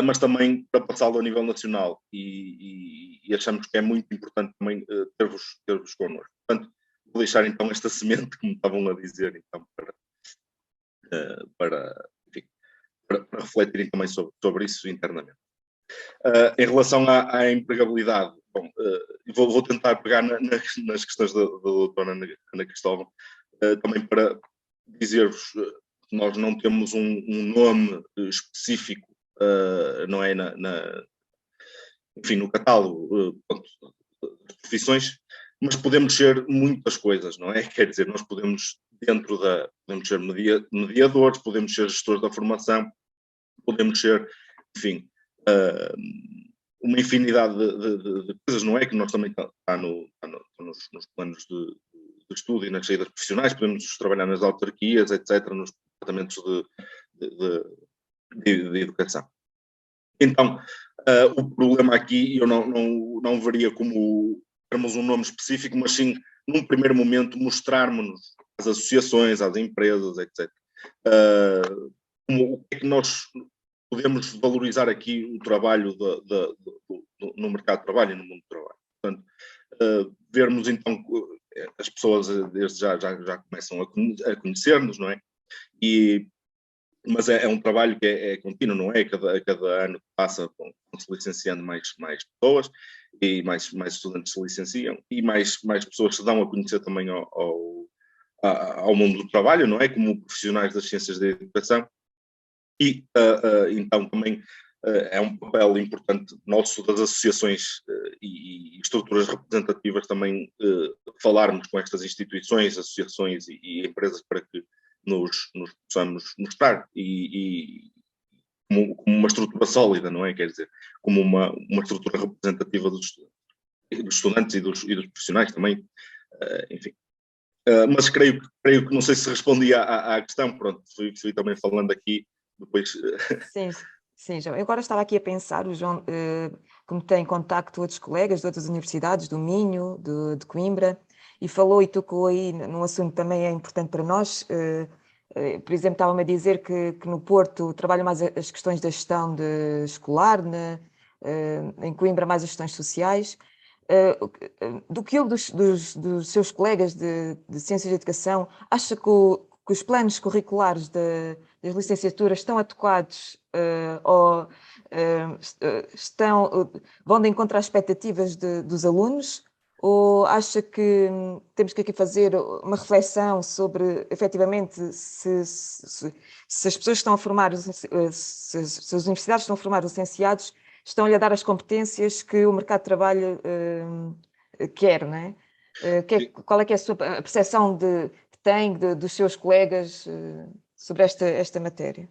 mas também para passá-lo a nível nacional e achamos que é muito importante também ter-vos connosco. Portanto, vou deixar então esta semente, como estavam a dizer, então, para refletirem também sobre isso internamente. Em relação à empregabilidade, bom, vou tentar pegar nas questões da doutora Ana Cristóvão, também para dizer-vos que nós não temos um nome específico, não é, enfim, no catálogo das profissões, mas podemos ser muitas coisas, não é? Quer dizer, nós podemos podemos ser mediadores, podemos ser gestores da formação, podemos ser, enfim, uma infinidade de coisas, não é? Que nós também está nos planos de estudo e nas saídas profissionais, podemos trabalhar nas autarquias, etc., nos departamentos de educação. Então, o problema aqui, eu não veria como termos um nome específico, mas sim, num primeiro momento, mostrarmos-nos às associações, às empresas, etc., o que é que nós podemos valorizar aqui o trabalho no mercado de trabalho e no mundo do trabalho. Portanto, vermos então, as pessoas desde já começam a conhecer-nos, não é? Mas é um trabalho que é contínuo, não é? Cada ano que passa vão-se licenciando mais pessoas e mais estudantes se licenciam e mais pessoas se dão a conhecer também ao mundo do trabalho, não é? Como profissionais das ciências da educação. E então também é um papel importante nosso das associações e estruturas representativas também falarmos com estas instituições, associações e empresas para que nos possamos mostrar e como uma estrutura sólida, não é? Quer dizer, como uma estrutura representativa dos estudantes e dos profissionais também, enfim. Mas creio que não sei se respondi à questão, pronto, fui também falando aqui, depois... Sim, João. Eu agora estava aqui a pensar, o João, como tem contacto com outros colegas de outras universidades, do Minho, de Coimbra, e falou e tocou aí num assunto que também é importante para nós. Por exemplo, estava-me a dizer que no Porto trabalham mais as questões da gestão escolar, em Coimbra mais as questões sociais. Do que ouve dos seus colegas de Ciências de Educação, acha que os planos curriculares das licenciaturas estão adequados ou vão de encontro às expectativas dos alunos? Ou acha que temos que aqui fazer uma reflexão sobre, efetivamente, se as pessoas estão a formar, se as universidades estão a formar licenciados, estão-lhe a dar as competências que o mercado de trabalho quer, não é? Qual é que é a sua percepção que tem dos seus colegas sobre esta matéria?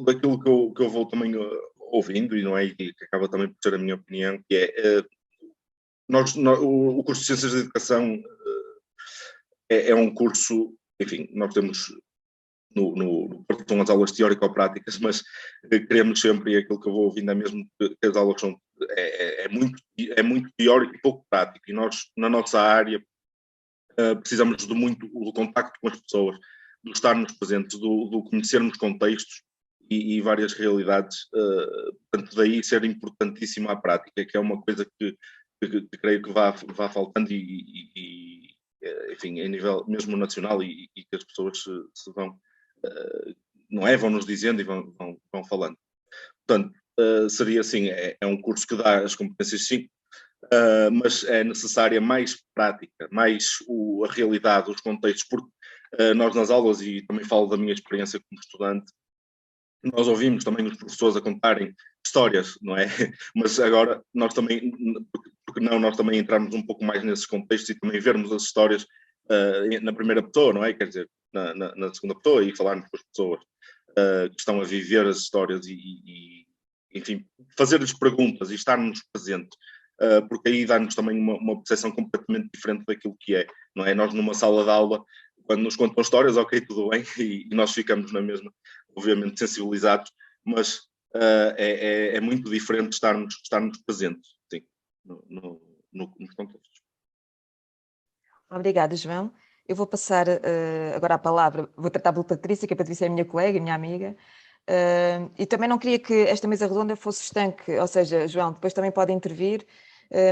Daquilo que eu vou também ouvindo, e não é, e que acaba também por ser a minha opinião, que é o curso de Ciências de Educação é um curso, enfim, nós temos no Porto são as aulas teórico-práticas, mas queremos sempre, e aquilo que eu vou ouvindo é mesmo que as aulas são muito teórico e pouco prático, e nós, na nossa área, precisamos de muito do contacto com as pessoas, do estarmos presentes, do conhecermos contextos e várias realidades, portanto daí ser importantíssimo a prática, que é uma coisa que creio que vá faltando e enfim, em nível mesmo nacional e que as pessoas se vão, não é, vão nos dizendo e vão falando. Portanto, seria assim, é um curso que dá as competências sim, mas é necessária mais prática, mais a realidade, os contextos, porque nós nas aulas, e também falo da minha experiência como estudante, nós ouvimos também os professores a contarem histórias, não é? Mas agora nós também, porque não, nós também entrarmos um pouco mais nesses contextos e também vermos as histórias na primeira pessoa, não é? Quer dizer, na segunda pessoa e falarmos com as pessoas que estão a viver as histórias e enfim, fazer-lhes perguntas e estarmos presentes, porque aí dá-nos também uma percepção completamente diferente daquilo que é, não é? Nós numa sala de aula, quando nos contam histórias, ok, tudo bem, e nós ficamos na mesma, obviamente sensibilizados, mas é muito diferente estarmos presentes, sim, nos contextos. Obrigada, João. Eu vou passar agora a palavra, vou tratar pela Patrícia, que a Patrícia é minha colega, minha amiga, e também não queria que esta mesa redonda fosse estanque, ou seja, João, depois também pode intervir,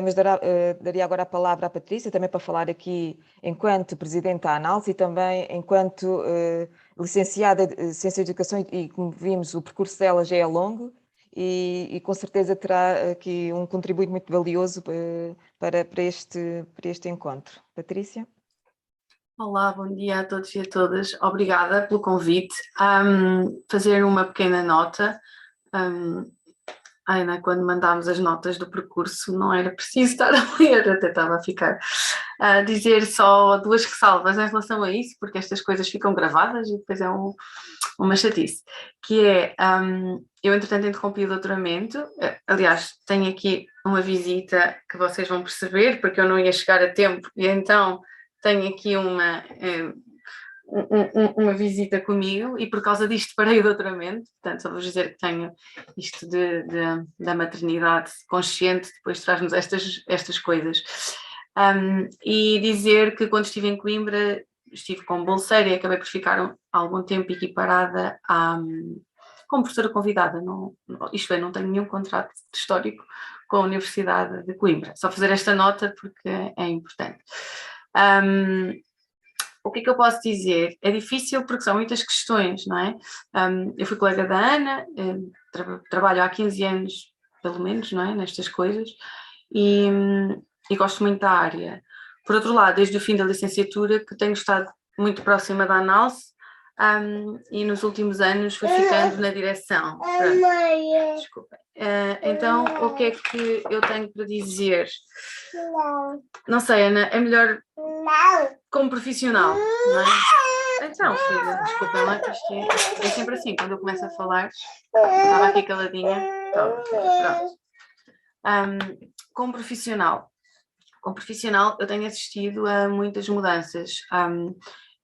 mas daria agora a palavra à Patrícia, também para falar aqui enquanto Presidente da Análise e também enquanto licenciada em Ciências de Educação, e como vimos, o percurso dela já é longo e com certeza terá aqui um contributo muito valioso para este encontro. Patrícia? Olá, bom dia a todos e a todas. Obrigada pelo convite. Fazer uma pequena nota. Ana, quando mandámos as notas do percurso, não era preciso estar a ler, até estava a ficar. Dizer só 2 ressalvas em relação a isso, porque estas coisas ficam gravadas e depois é uma chatice, que é, eu entretanto interrompi o doutoramento, aliás, tenho aqui uma visita que vocês vão perceber, porque eu não ia chegar a tempo, e então tenho aqui uma visita comigo e por causa disto parei o doutoramento, portanto só vou dizer que tenho isto da maternidade consciente, depois traz-nos estas coisas. E dizer que quando estive em Coimbra estive como bolseira e acabei por ficar algum tempo equiparada como professora convidada, isto é, não tenho nenhum contrato histórico com a Universidade de Coimbra, só fazer esta nota porque é importante. O que é que eu posso dizer? É difícil porque são muitas questões, não é? Eu fui colega da Ana, trabalho há 15 anos, pelo menos, não é? Nestas coisas, e gosto muito da área. Por outro lado, desde o fim da licenciatura, que tenho estado muito próxima da análise, e nos últimos anos fui ficando na direção. Desculpa. Então, o que é que eu tenho para dizer? Não sei, Ana, é melhor como profissional, não é? Então, filha, desculpa lá, é sempre assim, quando eu começo a falar, estava aqui caladinha, pronto. Como profissional, eu tenho assistido a muitas mudanças.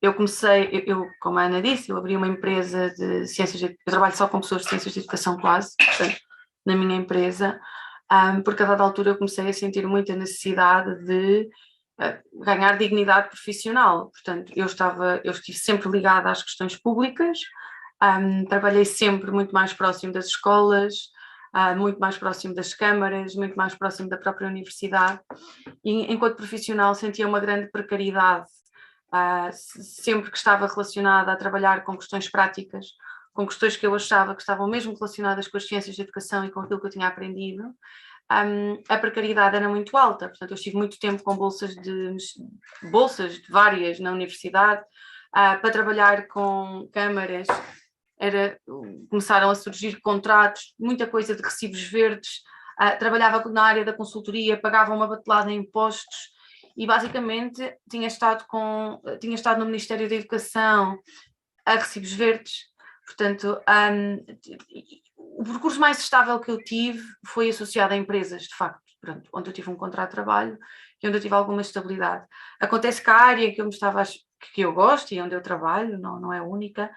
Eu comecei, como a Ana disse, eu abri uma empresa de ciências, eu trabalho só com pessoas de ciências de educação quase, portanto, na minha empresa, porque a dada altura eu comecei a sentir muita necessidade de ganhar dignidade profissional. Portanto, eu estive sempre ligada às questões públicas, trabalhei sempre muito mais próximo das escolas, muito mais próximo das câmaras, muito mais próximo da própria universidade, e enquanto profissional sentia uma grande precariedade, sempre que estava relacionada a trabalhar com questões práticas, com questões que eu achava que estavam mesmo relacionadas com as ciências de educação e com aquilo que eu tinha aprendido, a precariedade era muito alta. Portanto, eu estive muito tempo com bolsas de várias na universidade, para trabalhar com câmaras, começaram a surgir contratos, muita coisa de recibos verdes, trabalhava na área da consultoria, pagava uma batelada em impostos e basicamente tinha estado no Ministério da Educação a recibos verdes. Portanto, o percurso mais estável que eu tive foi associado a empresas, de facto, pronto, onde eu tive um contrato de trabalho e onde eu tive alguma estabilidade. Acontece que a área que eu gosto e onde eu trabalho, não é única,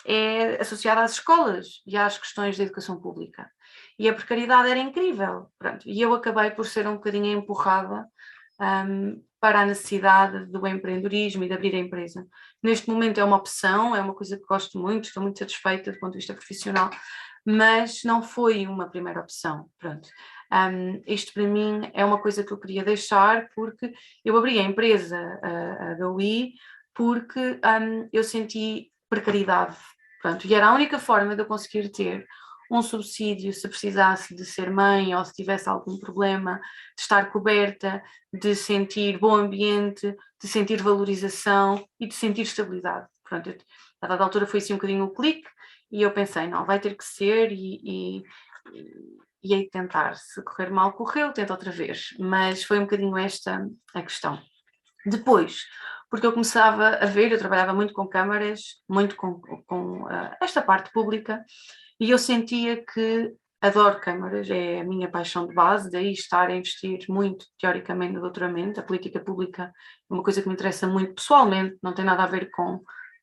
é associada às escolas e às questões da educação pública. E a precariedade era incrível, pronto, e eu acabei por ser um bocadinho empurrada para a necessidade do empreendedorismo e de abrir a empresa. Neste momento é uma opção, é uma coisa que gosto muito, estou muito satisfeita do ponto de vista profissional, mas não foi uma primeira opção, pronto. Isto para mim é uma coisa que eu queria deixar, porque eu abri a empresa, a GOI, porque eu senti precariedade, pronto, e era a única forma de eu conseguir ter um subsídio se precisasse de ser mãe ou se tivesse algum problema, de estar coberta, de sentir bom ambiente, de sentir valorização e de sentir estabilidade. Pronto, a dada altura foi assim um bocadinho o clique e eu pensei, não, vai ter que ser e hei de tentar. Se correr mal, correu, tento outra vez. Mas foi um bocadinho esta a questão. Depois, porque eu começava a ver, eu trabalhava muito com câmaras, muito com esta parte pública, e eu sentia que adoro câmaras, é a minha paixão de base, daí estar a investir muito, teoricamente, no doutoramento. A política pública é uma coisa que me interessa muito pessoalmente, não tem nada a ver com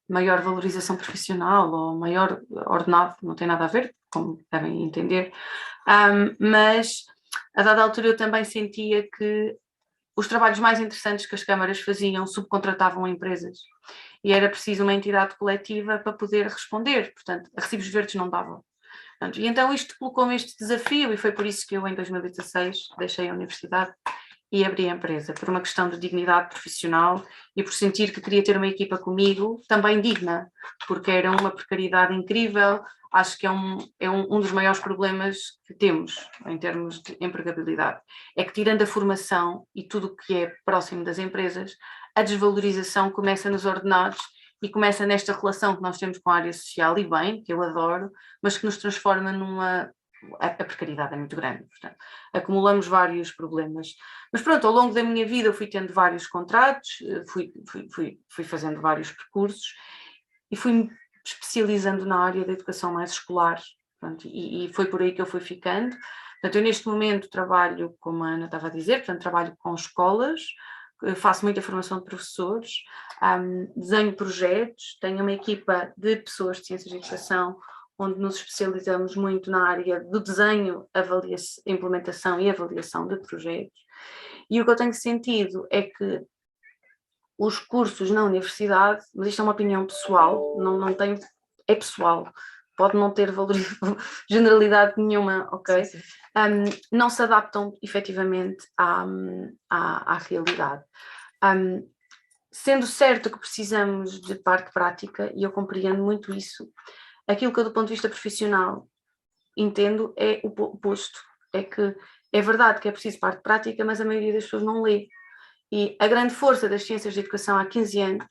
maior valorização profissional ou maior ordenado, não tem nada a ver, como devem entender, mas a dada altura eu também sentia que os trabalhos mais interessantes que as câmaras faziam subcontratavam a empresas e era preciso uma entidade coletiva para poder responder, portanto, a recibos verdes não davam. Portanto, e então isto colocou-me este desafio e foi por isso que eu em 2016 deixei a universidade e abri a empresa, por uma questão de dignidade profissional e por sentir que queria ter uma equipa comigo também digna, porque era uma precariedade incrível. Acho que é um dos maiores problemas que temos em termos de empregabilidade. É que tirando a formação e tudo o que é próximo das empresas, a desvalorização começa nos ordenados e começa nesta relação que nós temos com a área social, e bem, que eu adoro, mas que nos transforma numa... A precariedade é muito grande, portanto, acumulamos vários problemas. Mas pronto, ao longo da minha vida eu fui tendo vários contratos, fui fazendo vários percursos e fui-me especializando na área da educação mais escolar, portanto, e foi por aí que eu fui ficando. Portanto, eu neste momento trabalho, como a Ana estava a dizer, portanto, trabalho com escolas, faço muita formação de professores, desenho projetos, tenho uma equipa de pessoas de ciências de educação, onde nos especializamos muito na área do desenho, implementação e avaliação de projetos. E o que eu tenho sentido é que os cursos na universidade, mas isto é uma opinião pessoal, não tenho, é pessoal, pode não ter valor, generalidade nenhuma, ok? Sim. Não se adaptam efetivamente à realidade. Sendo certo que precisamos de parte prática, e eu compreendo muito isso, aquilo que eu, do ponto de vista profissional, entendo é o oposto. É que é verdade que é preciso parte prática, mas a maioria das pessoas não lê. E a grande força das ciências de educação há 15 anos,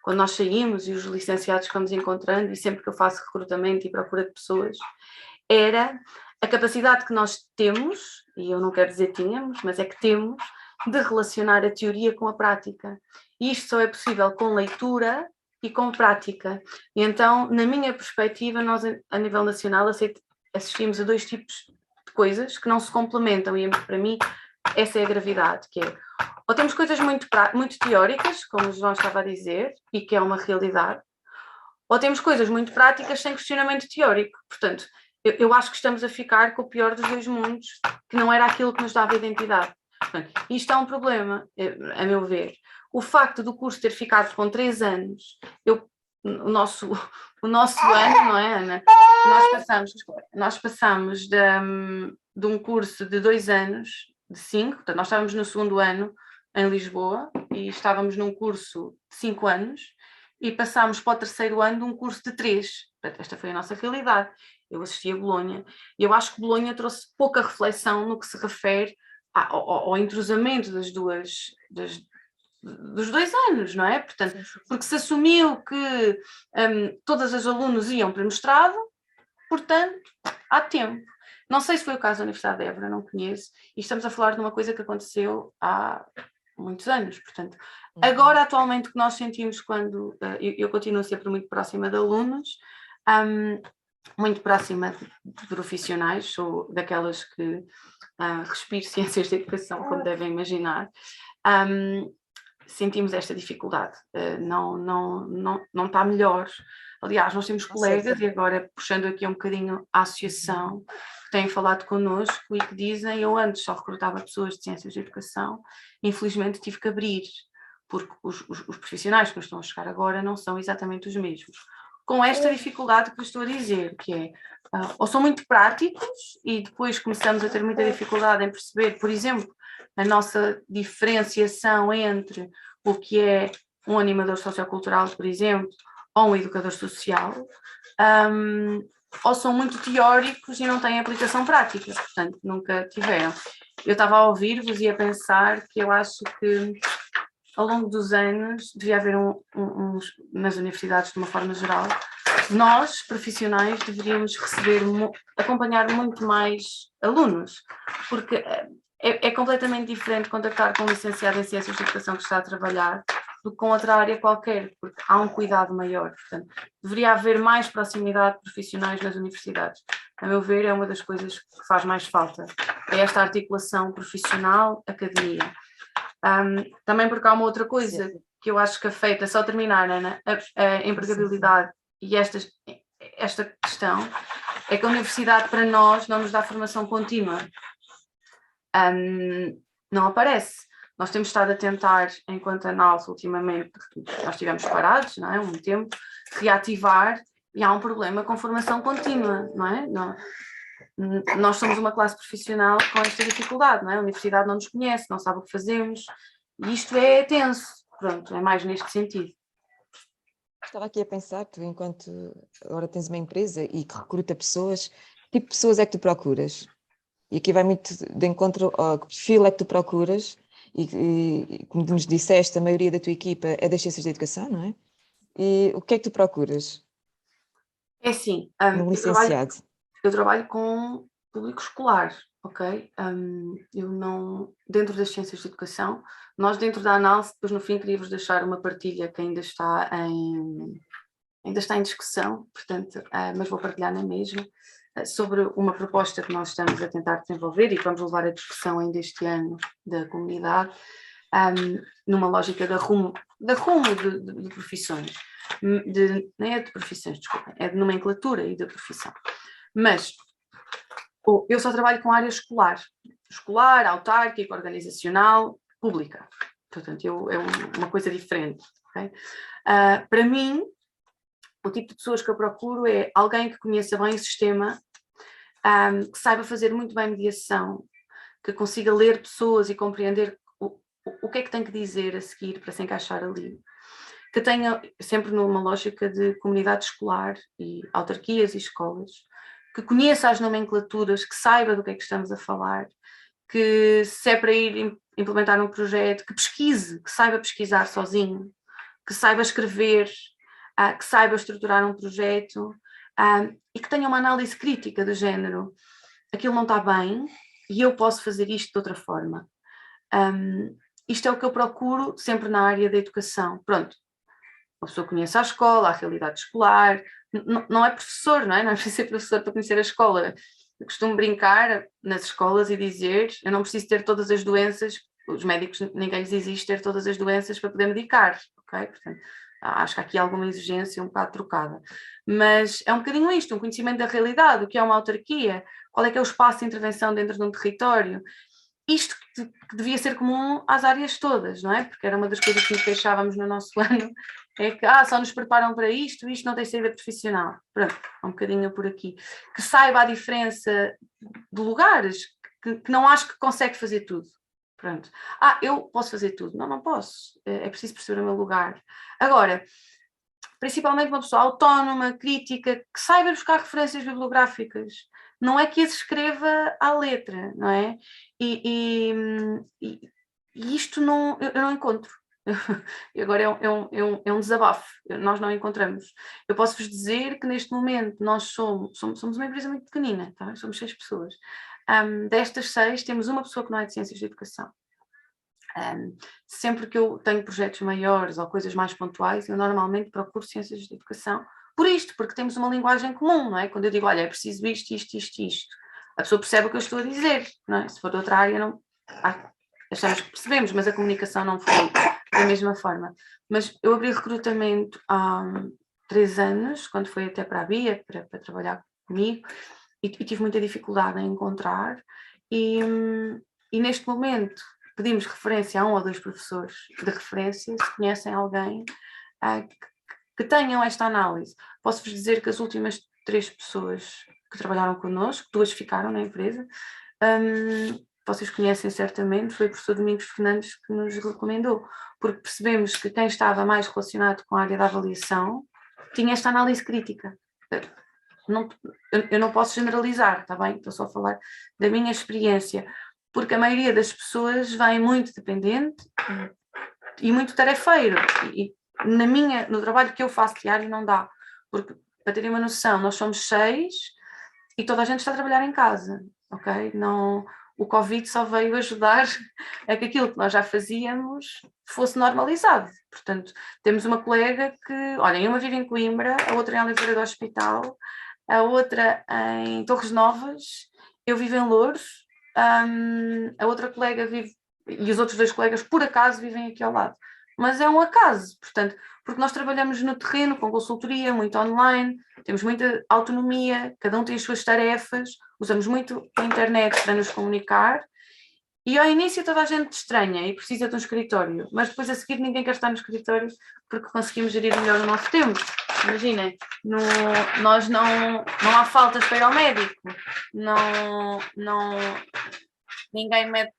quando nós saímos e os licenciados que vamos encontrando, e sempre que eu faço recrutamento e procura de pessoas, era a capacidade que nós temos, e eu não quero dizer tínhamos, mas é que temos, de relacionar a teoria com a prática. E isto só é possível com leitura e com prática. E então, na minha perspectiva, nós a nível nacional assistimos a dois tipos de coisas que não se complementam, e para mim essa é a gravidade, que é, ou temos coisas muito teóricas, como o João estava a dizer, e que é uma realidade, ou temos coisas muito práticas sem questionamento teórico. Portanto, eu acho que estamos a ficar com o pior dos dois mundos, que não era aquilo que nos dava identidade. Portanto, isto é um problema, a meu ver. O facto do curso ter ficado com 3 anos, o nosso ano, não é, Ana? Nós passamos de um curso de 2 anos, de 5, portanto, nós estávamos no 2º ano em Lisboa e estávamos num curso de 5 anos e passámos para o 3º ano de um curso de 3. Portanto, esta foi a nossa realidade. Eu assisti a Bolonha e eu acho que Bolonha trouxe pouca reflexão no que se refere ao entrosamento dos 2 anos, não é? Portanto, porque se assumiu que todas as alunos iam para mestrado, portanto, há tempo. Não sei se foi o caso da Universidade de Évora, não conheço, e estamos a falar de uma coisa que aconteceu há muitos anos, portanto. Agora, atualmente, o que nós sentimos quando... eu continuo sempre muito próxima de alunos, muito próxima de profissionais, sou daquelas que respiro ciências de educação, como devem imaginar, sentimos esta dificuldade, não está melhor. Aliás, nós temos colegas, e agora puxando aqui um bocadinho a associação, que têm falado connosco e que dizem, eu antes só recrutava pessoas de ciências de educação, infelizmente tive que abrir, porque os profissionais que estão a chegar agora não são exatamente os mesmos. Com esta dificuldade que eu estou a dizer, que é, ou são muito práticos e depois começamos a ter muita dificuldade em perceber, por exemplo, a nossa diferenciação entre o que é um animador sociocultural, por exemplo, ou um educador social, ou são muito teóricos e não têm aplicação prática, portanto, nunca tiveram. Eu estava a ouvir-vos e a pensar que eu acho que ao longo dos anos devia haver nas universidades de uma forma geral, nós, profissionais, deveríamos acompanhar muito mais alunos, porque é completamente diferente contactar com um licenciado em Ciências de Educação que está a trabalhar do que com outra área qualquer, porque há um cuidado maior. Portanto, deveria haver mais proximidade de profissionais nas universidades. A meu ver, é uma das coisas que faz mais falta. É esta articulação profissional-academia. Também porque há uma outra coisa que eu acho que afeta, só terminar, Ana, a empregabilidade e esta questão, é que a universidade para nós não nos dá formação contínua. Não aparece. Nós temos estado a tentar, enquanto ANALS, ultimamente, nós estivemos parados, não é, um tempo, reativar, e há um problema com formação contínua, não é? Nós somos uma classe profissional com esta dificuldade, não é? A universidade não nos conhece, não sabe o que fazemos, e isto é tenso, pronto, é mais neste sentido. Estava aqui a pensar, tu enquanto agora tens uma empresa e que recruta pessoas, que tipo de pessoas é que tu procuras? E aqui vai muito de encontro ao que perfil é que tu procuras e como nos disseste, a maioria da tua equipa é das ciências da educação, não é? E o que é que tu procuras É assim, no licenciado? eu trabalho com público escolar, ok? Eu não, dentro das ciências de educação, nós dentro da análise, depois no fim queria-vos deixar uma partilha que ainda está em discussão, portanto, mas vou partilhar na mesma, sobre uma proposta que nós estamos a tentar desenvolver e que vamos levar a discussão ainda este ano da comunidade, numa lógica de arrumo de profissões, nem é de profissões, desculpem, é de nomenclatura e de profissão. Mas eu só trabalho com a área escolar, autárquica, organizacional, pública. Portanto, é uma coisa diferente. Okay? Para mim, o tipo de pessoas que eu procuro é alguém que conheça bem o sistema, que saiba fazer muito bem mediação, que consiga ler pessoas e compreender o que é que tem que dizer a seguir para se encaixar ali, que tenha sempre numa lógica de comunidade escolar e autarquias e escolas, que conheça as nomenclaturas, que saiba do que é que estamos a falar, que se é para ir implementar um projeto, que pesquise, que saiba pesquisar sozinho, que saiba escrever, que saiba estruturar um projeto e que tenha uma análise crítica do género. Aquilo não está bem e eu posso fazer isto de outra forma. Isto é o que eu procuro sempre na área da educação. Pronto, a pessoa conhece a escola, a realidade escolar, não é professor, não é? Não é preciso ser professor para conhecer a escola. Eu costumo brincar nas escolas e dizer, eu não preciso ter todas as doenças, os médicos, ninguém lhes exige ter todas as doenças para poder medicar, ok? Portanto, acho que há aqui alguma exigência um bocado trocada. Mas é um bocadinho isto, um conhecimento da realidade, o que é uma autarquia, qual é que é o espaço de intervenção dentro de um território. Isto que devia ser comum às áreas todas, não é? Porque era uma das coisas que nos queixávamos no nosso ano, é que só nos preparam para isto não tem saída profissional. Pronto, um bocadinho por aqui. Que saiba a diferença de lugares, que não acho que consegue fazer tudo. Pronto. Eu posso fazer tudo. Não posso. É preciso perceber o meu lugar. Agora, principalmente uma pessoa autónoma, crítica, que saiba buscar referências bibliográficas. Não é que as escreva à letra, não é? E isto eu não encontro. E agora é um desabafo, nós não encontramos. Eu posso-vos dizer que neste momento nós somos uma empresa muito pequenina, tá? Somos 6 pessoas. Destas 6 temos uma pessoa que não é de ciências de educação. Sempre que eu tenho projetos maiores ou coisas mais pontuais, eu normalmente procuro ciências de educação, porque temos uma linguagem comum, não é? Quando eu digo, olha, é preciso isto, a pessoa percebe o que eu estou a dizer, não é? Se for de outra área, não... achamos que percebemos, mas a comunicação não foi da mesma forma. Mas eu abri recrutamento há 3 anos, quando foi até para a Bia, para trabalhar comigo, e tive muita dificuldade em encontrar, e neste momento pedimos referência a 1 ou 2 professores de referência, se conhecem alguém que tenham esta análise. Posso-vos dizer que as últimas 3 pessoas que trabalharam connosco, 2 ficaram na empresa, vocês conhecem certamente, foi o professor Domingos Fernandes que nos recomendou, porque percebemos que quem estava mais relacionado com a área da avaliação tinha esta análise crítica. Eu não posso generalizar, está bem? Estou só a falar da minha experiência, porque a maioria das pessoas vem muito dependente e muito tarefeiro, e no trabalho que eu faço diário não dá, porque, para terem uma noção, nós somos 6 e toda a gente está a trabalhar em casa, ok? O Covid só veio ajudar a que aquilo que nós já fazíamos fosse normalizado. Portanto, temos uma colega que, olha, uma vive em Coimbra, a outra em Oliveira do Hospital, a outra em Torres Novas, eu vivo em Louros, a outra colega vive, e os outros 2 colegas, por acaso, vivem aqui ao lado. Mas é um acaso, portanto, porque nós trabalhamos no terreno, com consultoria, muito online, temos muita autonomia, cada um tem as suas tarefas, usamos muito a internet para nos comunicar, e ao início toda a gente estranha e precisa de um escritório, mas depois a seguir ninguém quer estar no escritório porque conseguimos gerir melhor o nosso tempo. Imaginem, nós não há faltas para ir ao médico, ninguém mete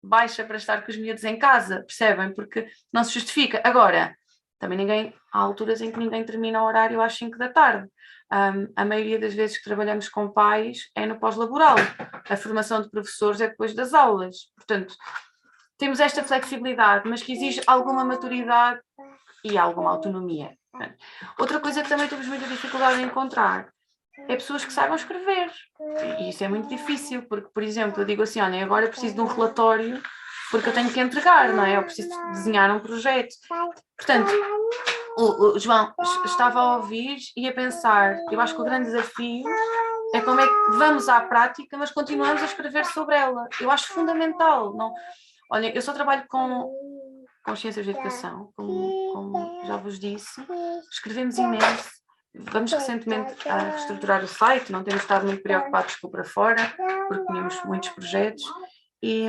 baixa para estar com os miúdos em casa, percebem? Porque não se justifica. Agora, também há alturas em que ninguém termina o horário às 5 da tarde. A maioria das vezes que trabalhamos com pais é no pós-laboral. A formação de professores é depois das aulas. Portanto, temos esta flexibilidade, mas que exige alguma maturidade e alguma autonomia. Outra coisa que também temos muita dificuldade em encontrar é pessoas que saibam escrever. E isso é muito difícil, porque, por exemplo, eu digo assim, olha, agora eu preciso de um relatório porque eu tenho que entregar, não é? Eu preciso desenhar um projeto. Portanto, o João estava a ouvir e a pensar, eu acho que o grande desafio é como é que vamos à prática, mas continuamos a escrever sobre ela. Eu acho fundamental. Não? Olha, eu só trabalho com ciências de educação, como já vos disse, escrevemos imenso. Vamos recentemente a reestruturar o site, não temos estado muito preocupados com o para fora, porque tínhamos muitos projetos, e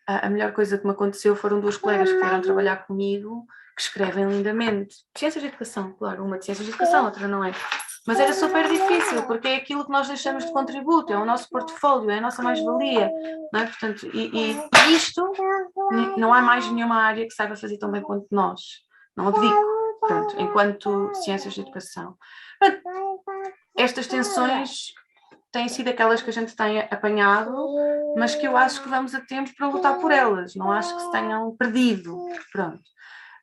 a melhor coisa que me aconteceu foram 2 colegas que vieram trabalhar comigo, que escrevem lindamente. Ciências de educação, claro, uma de ciências de educação, outra não é. Mas era super difícil, porque é aquilo que nós deixamos de contributo, é o nosso portfólio, é a nossa mais-valia, não é? Portanto, e isto, não há mais nenhuma área que saiba fazer tão bem quanto nós. Não abdico, portanto, enquanto ciências de educação. Portanto, estas tensões têm sido aquelas que a gente tem apanhado, mas que eu acho que vamos a tempo para lutar por elas, não acho que se tenham perdido. Pronto.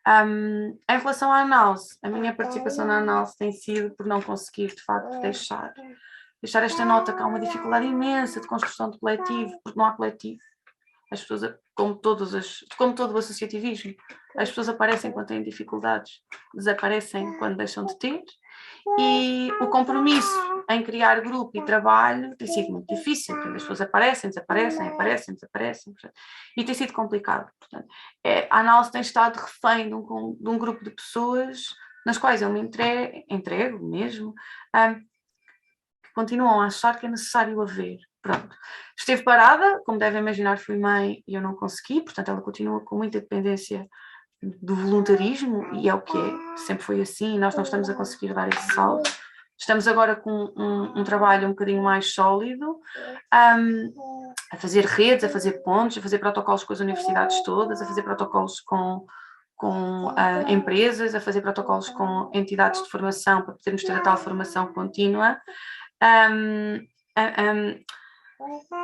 Em relação à análise, a minha participação na análise tem sido por não conseguir, de facto, deixar esta nota que há uma dificuldade imensa de construção de coletivo, porque não há coletivo. As pessoas, como todo o associativismo, as pessoas aparecem quando têm dificuldades, desaparecem quando deixam de ter, e o compromisso em criar grupo e trabalho tem sido muito difícil, porque as pessoas aparecem, desaparecem, e tem sido complicado. Portanto, a análise tem estado refém de um grupo de pessoas nas quais eu me entrego mesmo, que continuam a achar que é necessário haver. Pronto. Esteve parada, como devem imaginar, fui mãe e eu não consegui, portanto ela continua com muita dependência do voluntarismo, e é o que é, sempre foi assim, e nós não estamos a conseguir dar esse salto. Estamos agora com um trabalho um bocadinho mais sólido, a fazer redes, a fazer pontos, a fazer protocolos com as universidades todas, a fazer protocolos com empresas, a fazer protocolos com entidades de formação para podermos ter a tal formação contínua.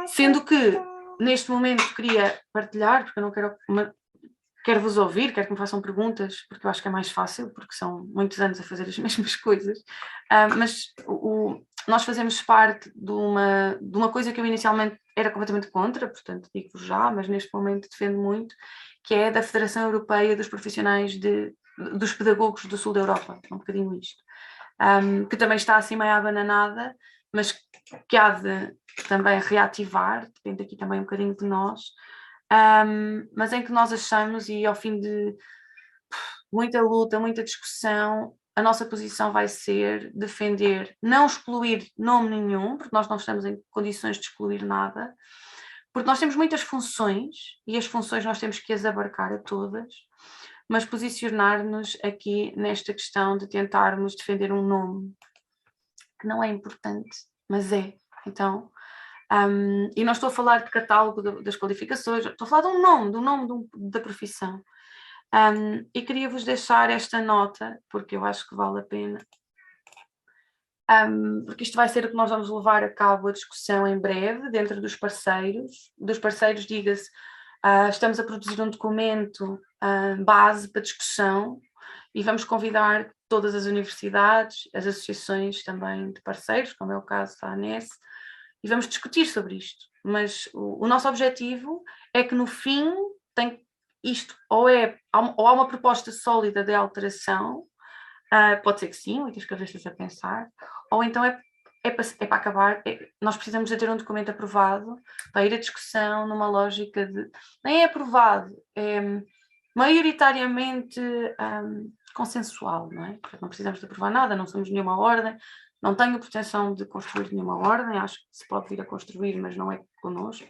Sendo que neste momento queria partilhar, porque eu não quero vos ouvir, quero que me façam perguntas, porque eu acho que é mais fácil, porque são muitos anos a fazer as mesmas coisas, mas nós fazemos parte de uma coisa que eu inicialmente era completamente contra, portanto digo-vos já, mas neste momento defendo muito, que é da Federação Europeia dos Profissionais dos Pedagogos do Sul da Europa, um bocadinho isto, que também está assim meio abananada, mas que há de também reativar, depende aqui também um bocadinho de nós, mas em que nós achamos, e ao fim de muita luta, muita discussão, a nossa posição vai ser defender, não excluir nome nenhum, porque nós não estamos em condições de excluir nada, porque nós temos muitas funções, e as funções nós temos que as abarcar a todas, mas posicionar-nos aqui nesta questão de tentarmos defender um nome, que não é importante, mas é. Então, e não estou a falar de catálogo das qualificações, estou a falar de um nome da profissão. E queria-vos deixar esta nota, porque eu acho que vale a pena, porque isto vai ser o que nós vamos levar a cabo a discussão em breve, dentro dos parceiros. Dos parceiros, diga-se, estamos a produzir um documento base para discussão e vamos convidar todas as universidades, as associações também de parceiros, como é o caso da ANES, e vamos discutir sobre isto. Mas o nosso objetivo é que no fim isto ou há uma proposta sólida de alteração, pode ser que sim, muitas cabeças a pensar, ou então é para acabar, nós precisamos de ter um documento aprovado para ir à discussão numa lógica de, nem é aprovado, é maioritariamente consensual, não é? Porque não precisamos de aprovar nada, não somos nenhuma ordem, não tenho pretensão de construir nenhuma ordem, acho que se pode vir a construir, mas não é connosco.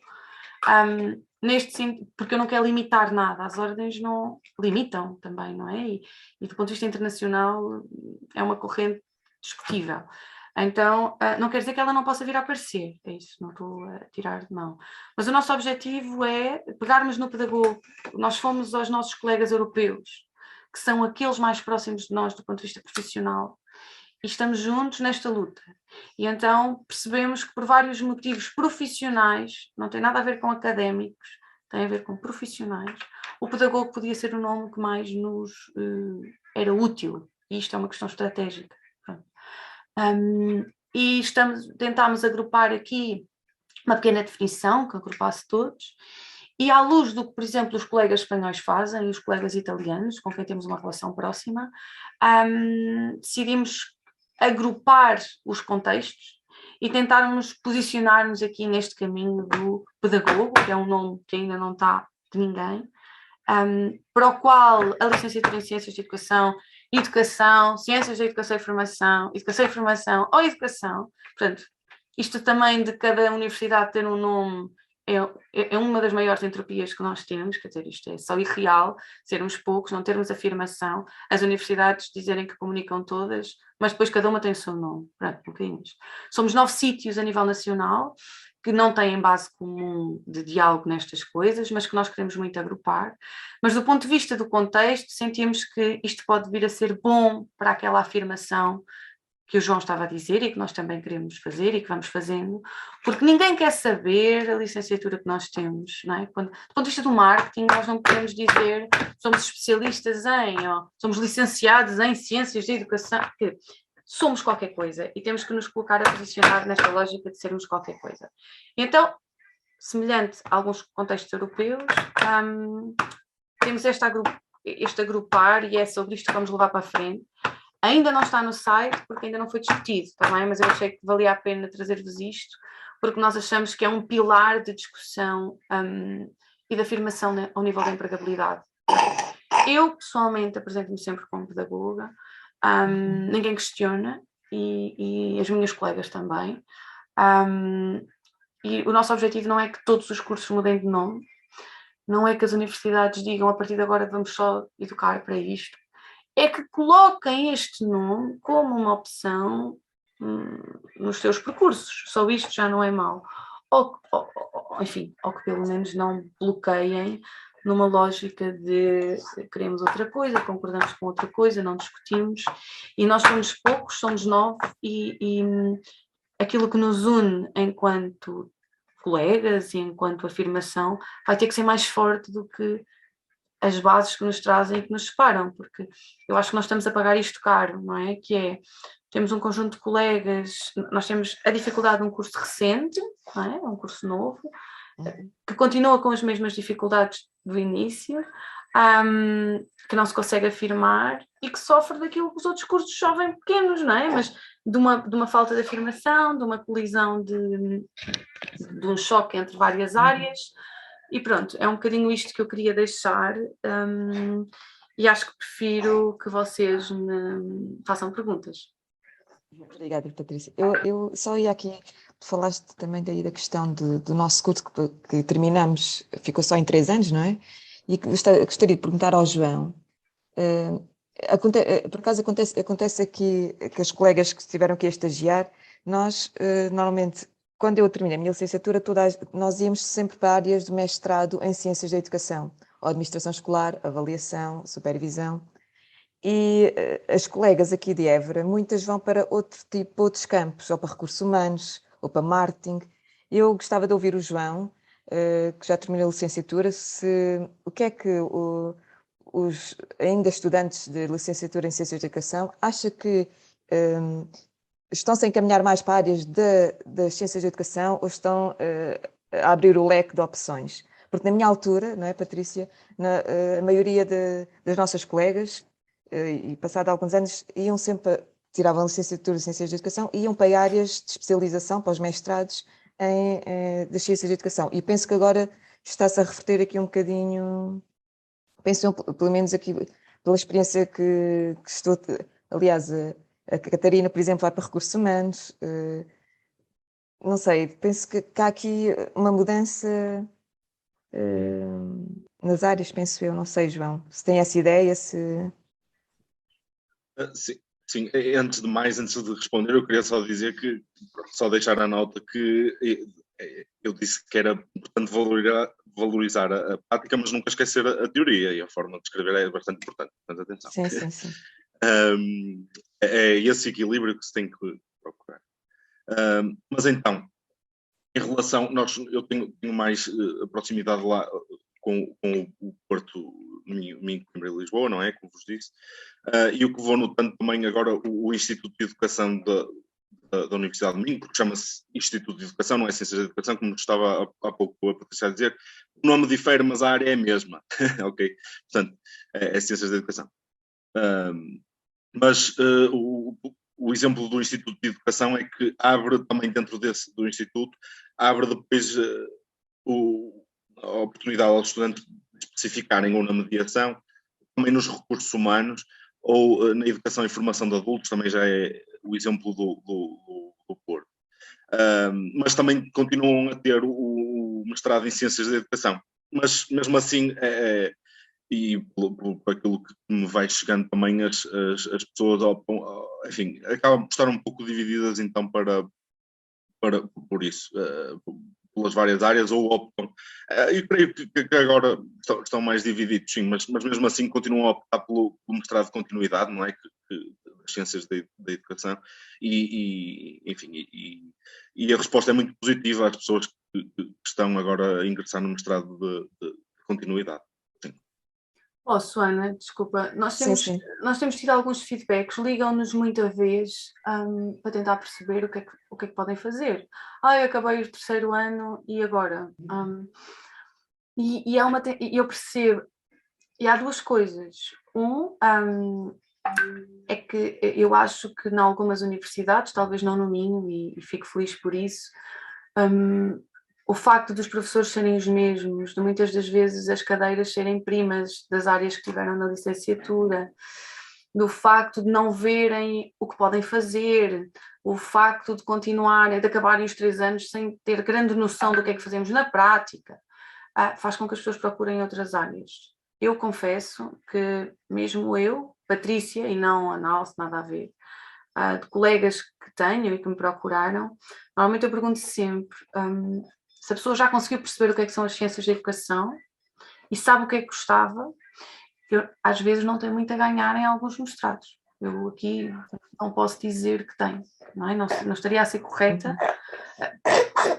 Neste sentido, porque eu não quero limitar nada, as ordens não limitam também, não é? E do ponto de vista internacional é uma corrente discutível. Então, não quer dizer que ela não possa vir a aparecer, é isso, não estou a tirar de mão. Mas o nosso objetivo é pegarmos no pedagogo. Nós fomos aos nossos colegas europeus, que são aqueles mais próximos de nós do ponto de vista profissional, e estamos juntos nesta luta. E então percebemos que por vários motivos profissionais, não tem nada a ver com académicos, tem a ver com profissionais, o pedagogo podia ser o nome que mais nos era útil, e isto é uma questão estratégica. E tentámos agrupar aqui uma pequena definição que agrupasse todos, e à luz do que, por exemplo, os colegas espanhóis fazem e os colegas italianos, com quem temos uma relação próxima, decidimos agrupar os contextos e tentarmos posicionar-nos aqui neste caminho do pedagogo, que é um nome que ainda não está de ninguém, para o qual a licenciatura em Ciências de Educação, Ciências da Educação e Formação ou Educação, portanto, isto também de cada universidade ter um nome é uma das maiores entropias que nós temos, quer dizer, isto é só irreal, sermos poucos, não termos afirmação, as universidades dizerem que comunicam todas, mas depois cada uma tem o seu nome. Somos 9 sítios a nível nacional que não têm base comum de diálogo nestas coisas, mas que nós queremos muito agrupar. Mas do ponto de vista do contexto, sentimos que isto pode vir a ser bom para aquela afirmação que o João estava a dizer e que nós também queremos fazer e que vamos fazendo, porque ninguém quer saber a licenciatura que nós temos, não é? Do ponto de vista do marketing, nós não podemos dizer somos especialistas somos licenciados em Ciências de Educação, porque somos qualquer coisa e temos que nos colocar a posicionar nesta lógica de sermos qualquer coisa. Então, semelhante a alguns contextos europeus, temos este agrupar e é sobre isto que vamos levar para a frente. Ainda não está no site, porque ainda não foi discutido, está bem? Mas eu achei que valia a pena trazer-vos isto, porque nós achamos que é um pilar de discussão e de afirmação ao nível da empregabilidade. Eu, pessoalmente, apresento-me sempre como pedagoga, ninguém questiona, e as minhas colegas também. E o nosso objetivo não é que todos os cursos mudem de nome, não é que as universidades digam a partir de agora vamos só educar para isto, é que coloquem este nome como uma opção nos seus percursos. Só isto já não é mau. Enfim, ou que pelo menos não bloqueiem numa lógica de queremos outra coisa, concordamos com outra coisa, não discutimos. E nós somos poucos, somos 9, e aquilo que nos une enquanto colegas e enquanto afirmação vai ter que ser mais forte do que as bases que nos trazem e que nos separam, porque eu acho que nós estamos a pagar isto caro, não é? Temos um conjunto de colegas, nós temos a dificuldade de um curso recente, não é? Um curso novo, que continua com as mesmas dificuldades do início, que não se consegue afirmar e que sofre daquilo que os outros cursos sofrem pequenos, não é? Mas de uma falta de afirmação, de uma colisão de um choque entre várias áreas. E pronto, é um bocadinho isto que eu queria deixar, e acho que prefiro que vocês me façam perguntas. Obrigada, Patrícia. Eu só ia aqui, tu falaste também daí da questão do nosso curso que terminamos, ficou só em 3 anos, não é? E gostaria de perguntar ao João, por acaso acontece aqui que as colegas que estiveram aqui a estagiar, nós normalmente, quando eu terminei a minha licenciatura, nós íamos sempre para áreas de mestrado em Ciências da Educação, ou Administração Escolar, Avaliação, Supervisão, e as colegas aqui de Évora, muitas vão para outros campos, ou para recursos humanos, ou para marketing. Eu gostava de ouvir o João, que já terminou a licenciatura, o que é que os ainda estudantes de licenciatura em Ciências da Educação acha que estão-se a encaminhar mais para áreas das ciências da educação ou estão a abrir o leque de opções? Porque na minha altura, não é, Patrícia, a maioria das nossas colegas, e passado alguns anos, iam sempre, tiravam licenciatura em ciências da educação e iam para áreas de especialização, para os mestrados das ciências da educação. E penso que agora está-se a reverter aqui um bocadinho, penso pelo menos aqui, pela experiência que estou, aliás, a Catarina, por exemplo, vai para recursos humanos, não sei, penso que há aqui uma mudança nas áreas, penso eu, não sei, João, se tem essa ideia, se... Sim, antes de responder, eu queria só dizer que, só deixar a nota que eu disse que era importante valorizar a prática, mas nunca esquecer a teoria, e a forma de escrever é bastante importante, portanto, atenção. Sim. É esse equilíbrio que se tem que procurar. Mas então, em relação, eu tenho mais proximidade lá com o Porto, Coimbra e Lisboa, não é? Como vos disse. E o que vou notando também agora, o Instituto de Educação da Universidade de Minho, porque chama-se Instituto de Educação, não é Ciências da Educação, como estava há pouco a Patrícia a dizer. O nome difere, mas a área é a mesma, ok? Portanto, é Ciências da Educação. Mas o exemplo do Instituto de Educação é que abre também dentro do Instituto, abre depois a oportunidade aos estudantes de especificarem ou na mediação, também nos recursos humanos, ou na educação e formação de adultos, também já é o exemplo do Porto. Mas também continuam a ter o mestrado em Ciências da Educação. Mas mesmo assim, e por aquilo que me vai chegando também, as pessoas enfim, acabam por estar um pouco divididas então por isso, pelas várias áreas, ou optam. Eu creio que agora estão mais divididos, sim, mas mesmo assim continuam a optar pelo mestrado de continuidade, não é? Das ciências da educação, enfim, e a resposta é muito positiva às pessoas que estão agora a ingressar no mestrado de continuidade. Posso, Ana, desculpa, nós temos tido alguns feedbacks, ligam-nos muita vez para tentar perceber o que é que podem fazer. Eu acabei o 3º ano e agora? Eu percebo, e há duas coisas. É que eu acho que em algumas universidades, talvez não no Minho, e fico feliz por isso, o facto dos professores serem os mesmos, de muitas das vezes as cadeiras serem primas das áreas que tiveram na licenciatura, do facto de não verem o que podem fazer, o facto de continuarem, de acabarem os 3 anos sem ter grande noção do que é que fazemos na prática, faz com que as pessoas procurem outras áreas. Eu confesso que mesmo eu, Patrícia, e não a Nalce, nada a ver, de colegas que tenho e que me procuraram, normalmente eu pergunto sempre se a pessoa já conseguiu perceber o que é que são as ciências da educação e sabe o que é que gostava. Eu, às vezes não tenho muito a ganhar em alguns mestrados. Eu aqui não posso dizer que tenho, não é? Não estaria a ser correta,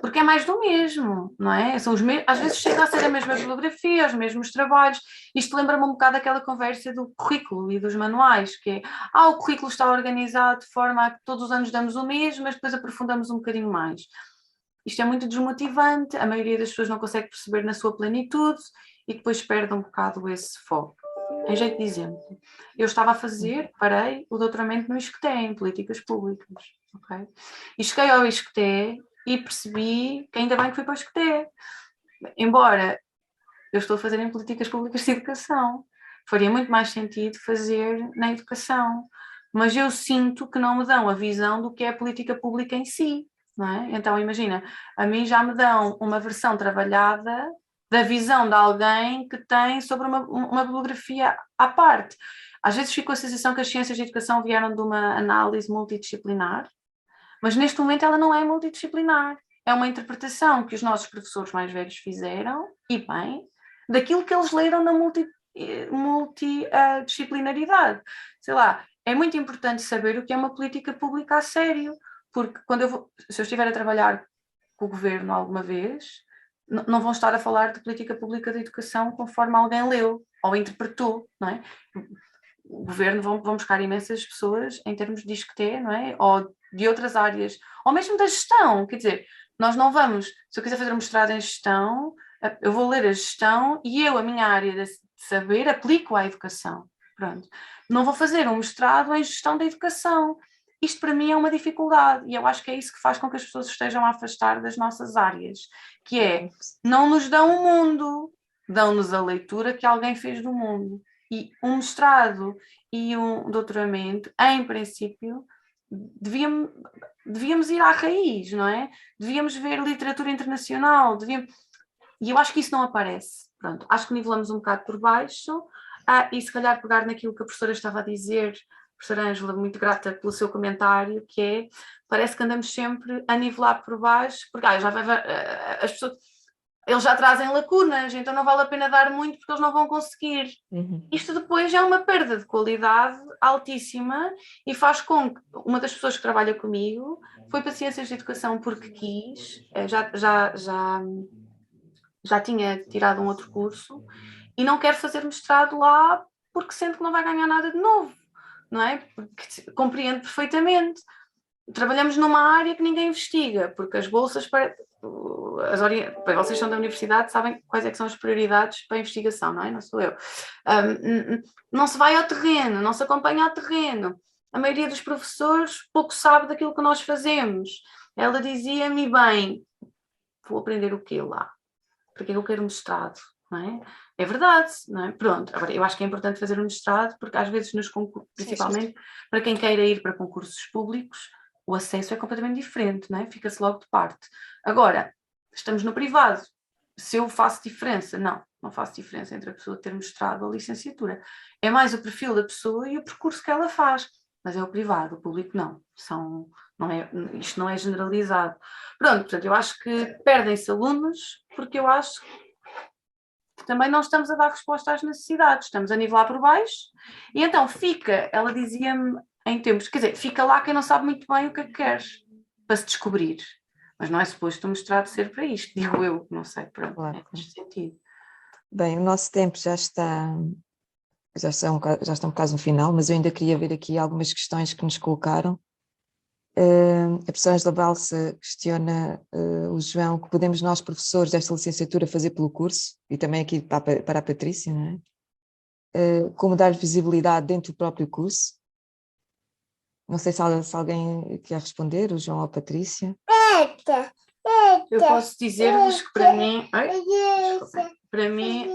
porque é mais do mesmo, não é? São às vezes chega a ser a mesma bibliografia, os mesmos trabalhos. Isto lembra-me um bocado daquela conversa do currículo e dos manuais, que é, o currículo está organizado de forma a que todos os anos damos o mesmo, mas depois aprofundamos um bocadinho mais. Isto é muito desmotivante, a maioria das pessoas não consegue perceber na sua plenitude e depois perde um bocado esse foco. Em jeito de exemplo, eu estava a parei o doutoramento no ISCTE, em Políticas Públicas, ok? E cheguei ao ISCTE e percebi que ainda bem que fui para o ISCTE, embora eu estou a fazer em Políticas Públicas de Educação, faria muito mais sentido fazer na educação, mas eu sinto que não me dão a visão do que é a política pública em si. Não é? Então imagina, a mim já me dão uma versão trabalhada da visão de alguém que tem sobre uma bibliografia à parte. Às vezes fico com a sensação que as ciências de educação vieram de uma análise multidisciplinar, mas neste momento ela não é multidisciplinar, é uma interpretação que os nossos professores mais velhos fizeram, e bem, daquilo que eles leram na multidisciplinaridade. Sei lá, é muito importante saber o que é uma política pública a sério, porque se eu estiver a trabalhar com o governo alguma vez, não vão estar a falar de política pública de educação conforme alguém leu ou interpretou, não é? O governo vão buscar imensas pessoas em termos de ISCTE, não é? Ou de outras áreas, ou mesmo da gestão, quer dizer, nós não vamos, se eu quiser fazer um mestrado em gestão, eu vou ler a gestão e a minha área de saber, aplico à educação, pronto. Não vou fazer um mestrado em gestão da educação. Isto para mim é uma dificuldade e eu acho que é isso que faz com que as pessoas estejam a afastar das nossas áreas, que é, não nos dão o mundo, dão-nos a leitura que alguém fez do mundo. E um mestrado e um doutoramento, em princípio, devíamos ir à raiz, não é? Devíamos ver literatura internacional, e eu acho que isso não aparece. Pronto, acho que nivelamos um bocado por baixo, e se calhar pegar naquilo que a professora estava a dizer, professora Ângela, muito grata pelo seu comentário, que é, parece que andamos sempre a nivelar por baixo, porque as pessoas, eles já trazem lacunas, então não vale a pena dar muito porque eles não vão conseguir. Isto depois é uma perda de qualidade altíssima e faz com que uma das pessoas que trabalha comigo foi para Ciências de Educação porque quis, já tinha tirado um outro curso e não quer fazer mestrado lá porque sente que não vai ganhar nada de novo, não é? Porque compreende perfeitamente. Trabalhamos numa área que ninguém investiga, porque as bolsas vocês são da universidade, sabem quais é que são as prioridades para a investigação, não é? Não sou eu. Não se vai ao terreno, não se acompanha ao terreno. A maioria dos professores pouco sabe daquilo que nós fazemos. Ela dizia-me, bem, vou aprender o quê lá? Porque eu quero mestrado, não é? É verdade, não é? Pronto, agora eu acho que é importante fazer um mestrado, porque às vezes nos concursos, principalmente para quem queira ir para concursos públicos, o acesso é completamente diferente, não é? Fica-se logo de parte. Agora, estamos no privado. Se eu faço diferença? Não faço diferença entre a pessoa ter mestrado ou licenciatura. É mais o perfil da pessoa e o percurso que ela faz. Mas é o privado, o público não. Isto não é generalizado. Pronto, portanto, eu acho que perdem-se alunos porque eu acho que também não estamos a dar resposta às necessidades. Estamos a nivelar por baixo e então ela dizia-me em tempos, quer dizer, fica lá quem não sabe muito bem o que é que queres para se descobrir. Mas não é suposto o mestrado ser para isto, digo eu, não sei, pronto, Claro. é neste sentido. Bem, o nosso tempo já está um bocado no final, mas eu ainda queria ver aqui algumas questões que nos colocaram. A professora Ângela Balsa questiona o João, que podemos nós, professores desta licenciatura, fazer pelo curso, e também aqui para a Patrícia, não é? Como dar visibilidade dentro do próprio curso. Não sei se alguém quer responder, o João ou a Patrícia. Eu posso dizer-vos que para mim,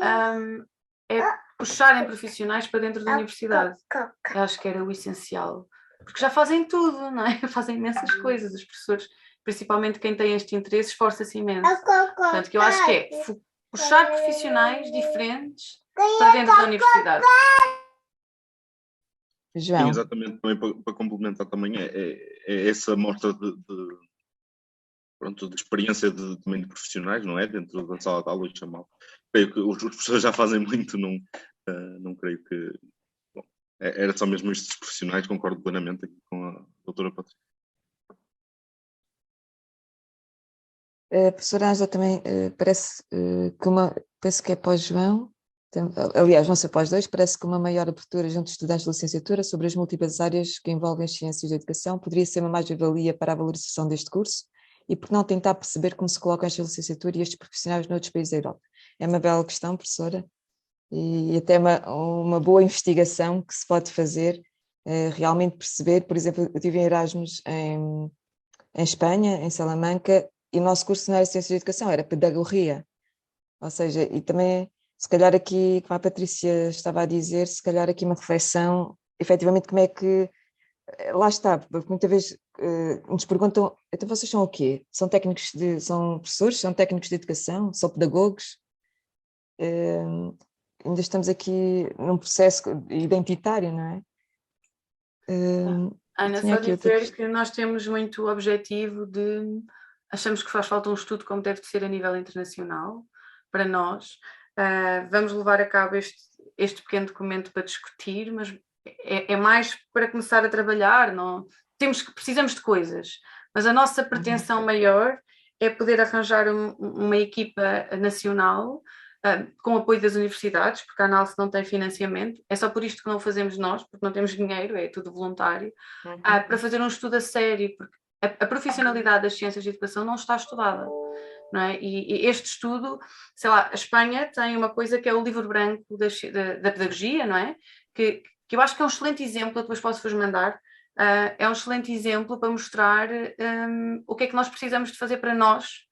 é puxarem profissionais para dentro da universidade. Eu acho que era o essencial. Porque já fazem tudo, não é? Fazem imensas coisas. Os professores, principalmente quem tem este interesse, esforça-se imenso. Portanto, que eu acho que é puxar profissionais diferentes para dentro da universidade. João. Sim, exatamente, também para complementar também é essa mostra de experiência também de profissionais, não é? Dentro da sala de aula e chamá-lo. Creio que os professores já fazem muito, não creio que... Bom, era só mesmo estes profissionais, concordo plenamente aqui com a doutora Patrícia. A professora Ângela também parece penso que é para o João, aliás, vão ser para os dois, parece que uma maior abertura junto de estudantes de licenciatura sobre as múltiplas áreas que envolvem as ciências da educação poderia ser uma mais-valia para a valorização deste curso e por que não tentar perceber como se colocam esta licenciatura e estes profissionais noutros países da Europa. É uma bela questão, professora, e até uma boa investigação que se pode fazer, realmente perceber. Por exemplo, eu estive em Erasmus em Espanha, em Salamanca, e o nosso curso não era Ciências da Educação, era Pedagogia. Ou seja, e também, se calhar aqui, como a Patrícia estava a dizer, se calhar aqui uma reflexão, efetivamente, como é que... Lá está, porque muitas vezes nos perguntam, então vocês são o quê? São professores? São técnicos de educação? São pedagogos? Ainda estamos aqui num processo identitário, não é? Ana, só dizer que nós temos muito o objetivo de... Achamos que faz falta um estudo como deve de ser a nível internacional, para nós. Vamos levar a cabo este pequeno documento para discutir, mas é mais para começar a trabalhar. Não, precisamos de coisas, mas a nossa pretensão maior é poder arranjar uma equipa nacional com apoio das universidades, porque a ANALSE não tem financiamento, é só por isto que não o fazemos nós, porque não temos dinheiro, é tudo voluntário, para fazer um estudo a sério, porque a profissionalidade das ciências de educação não está estudada. Não é? E este estudo, sei lá, a Espanha tem uma coisa que é o livro branco da pedagogia, não é? Que eu acho que é um excelente exemplo, eu depois posso-vos mandar, é um excelente exemplo para mostrar o que é que nós precisamos de fazer para nós,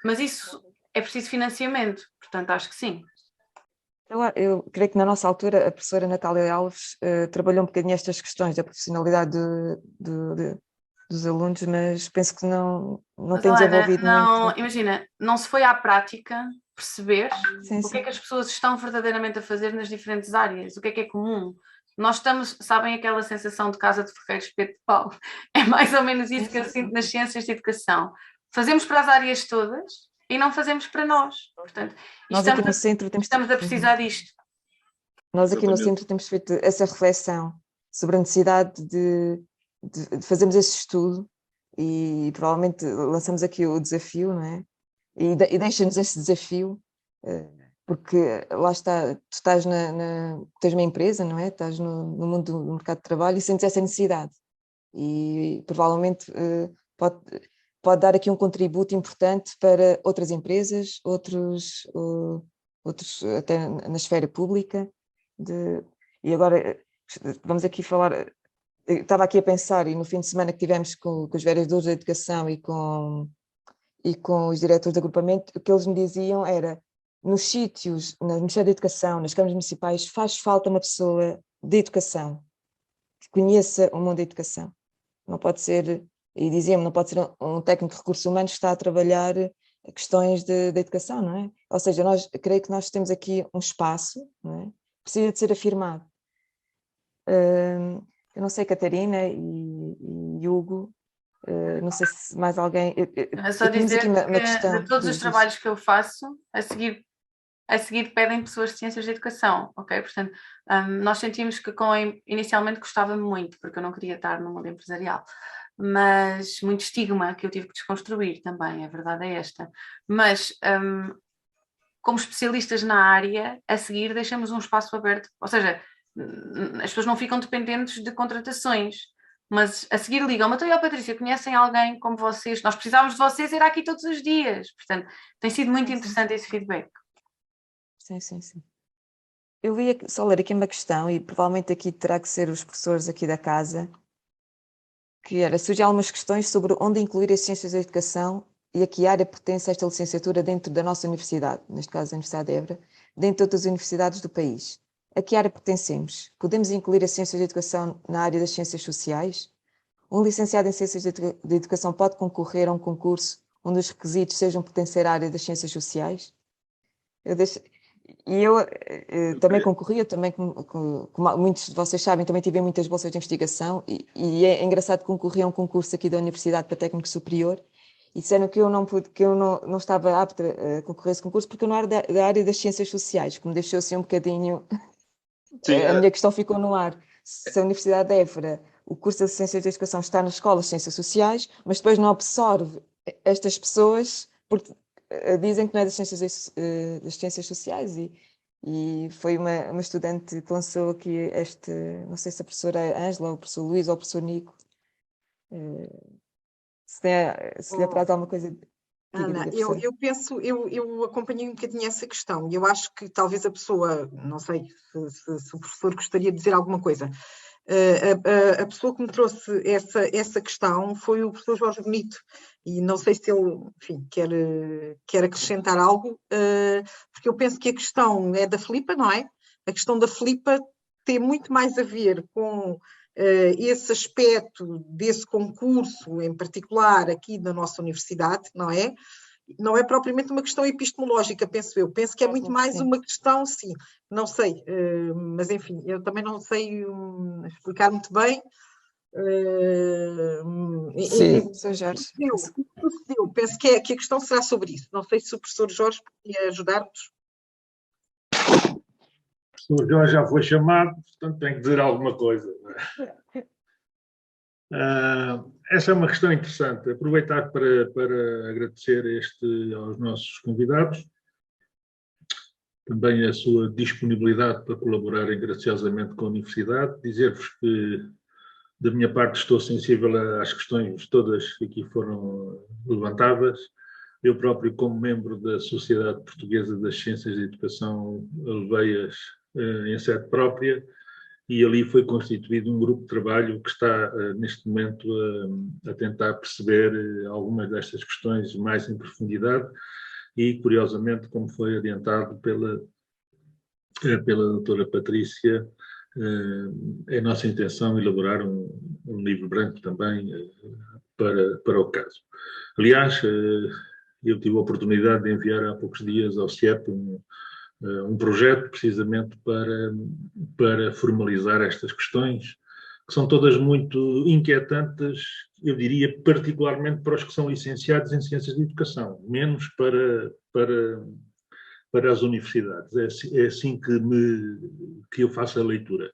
mas isso é preciso financiamento, portanto acho que sim. Eu creio que na nossa altura a professora Natália Alves trabalhou um bocadinho estas questões da profissionalidade dos alunos, mas penso que não tem desenvolvido muito. Imagina, não se foi à prática perceber o que é que as pessoas estão verdadeiramente a fazer nas diferentes áreas, o que é comum. Nós sabem aquela sensação de casa de ferreiro, espeto de pau? É mais ou menos isso que eu sinto nas ciências de educação. Fazemos para as áreas todas e não fazemos para nós. Portanto, nós aqui no centro estamos a precisar disto. Nós aqui no centro temos feito essa reflexão sobre a necessidade de fazermos esse estudo e provavelmente lançamos aqui o desafio, não é? E deixa-nos esse desafio Porque lá está, tu estás tens uma empresa, não é? Estás no mundo do mercado de trabalho e sentes essa necessidade. E provavelmente pode dar aqui um contributo importante para outras empresas, outros até na esfera pública. E agora vamos aqui falar, eu estava aqui a pensar, e no fim de semana que tivemos com os vereadores da educação e com os diretores de agrupamento, o que eles me diziam era: nos sítios, no Ministério da Educação, nas câmaras municipais, faz falta uma pessoa de educação, que conheça o mundo da educação. Não pode ser, e diziam-me, não pode ser um técnico de recursos humanos que está a trabalhar questões de educação, não é? Ou seja, creio que nós temos aqui um espaço, não é? Precisa de ser afirmado. Eu não sei, Catarina e Hugo, não sei se mais alguém... É só dizer que de todos os trabalhos que eu faço, a seguir pedem pessoas de ciências de educação, ok? Portanto, nós sentimos que inicialmente gostava-me muito, porque eu não queria estar no mundo empresarial, mas muito estigma que eu tive que desconstruir também, a verdade é esta. Mas, como especialistas na área, a seguir deixamos um espaço aberto, ou seja, as pessoas não ficam dependentes de contratações, mas a seguir ligam-me: então, Patrícia, conhecem alguém como vocês? Nós precisávamos de vocês, era aqui todos os dias. Portanto, tem sido muito interessante esse feedback. Sim. Eu ia só ler aqui uma questão, e provavelmente aqui terá que ser os professores aqui da casa, que era: surgem algumas questões sobre onde incluir as ciências da educação e a que área pertence esta licenciatura dentro da nossa universidade, neste caso a Universidade de Évora, dentro de outras universidades do país. A que área pertencemos? Podemos incluir as ciências da educação na área das ciências sociais? Um licenciado em ciências de educação pode concorrer a um concurso onde os requisitos sejam pertencer à área das ciências sociais? Eu também concorri, como muitos de vocês sabem, também tive muitas bolsas de investigação, e é engraçado que concorri a um concurso aqui da Universidade para Técnico Superior, e disseram que eu não estava apta a concorrer a esse concurso porque eu não era da área das ciências sociais, que me deixou assim um bocadinho... Sim, a minha questão ficou no ar. Se a Universidade de Évora, o curso de Ciências da Educação está nas escolas de Ciências Sociais, mas depois não absorve estas pessoas porque dizem que não é das ciências sociais, e foi uma estudante que lançou aqui não sei se a professora Ângela, ou o professor Luís, ou o professor Nico, se lhe apraz alguma coisa. Ana, eu acompanhei um bocadinho essa questão, e eu acho que talvez a pessoa, não sei se o professor gostaria de dizer alguma coisa, a pessoa que me trouxe essa questão foi o professor Jorge Bonito, e não sei se ele, enfim, quer acrescentar algo, porque eu penso que a questão é da Filipa, não é? A questão da Filipa tem muito mais a ver com esse aspecto desse concurso em particular aqui da nossa universidade, não é? Não é propriamente uma questão epistemológica, penso eu. Penso que é muito mais uma questão, sim, não sei, mas enfim, eu também não sei explicar muito bem. Sim, Sr. Jorge. Penso que a questão será sobre isso. Não sei se o professor Jorge podia ajudar-nos. O professor Jorge já foi chamado, portanto tem que dizer alguma coisa. Essa é uma questão interessante. Aproveitar para agradecer aos nossos convidados, também a sua disponibilidade para colaborarem graciosamente com a Universidade, dizer-vos que, da minha parte, estou sensível às questões todas que aqui foram levantadas. Eu próprio, como membro da Sociedade Portuguesa das Ciências da Educação, levei-as em sede própria, e ali foi constituído um grupo de trabalho que está, neste momento, a tentar perceber algumas destas questões mais em profundidade, e, curiosamente, como foi adiantado pela doutora Patrícia, é a nossa intenção elaborar um livro branco também para o caso. Aliás, eu tive a oportunidade de enviar há poucos dias ao CIEP um projeto precisamente para formalizar estas questões, que são todas muito inquietantes, eu diria, particularmente para os que são licenciados em Ciências de Educação, menos para as universidades. É assim que eu faço a leitura.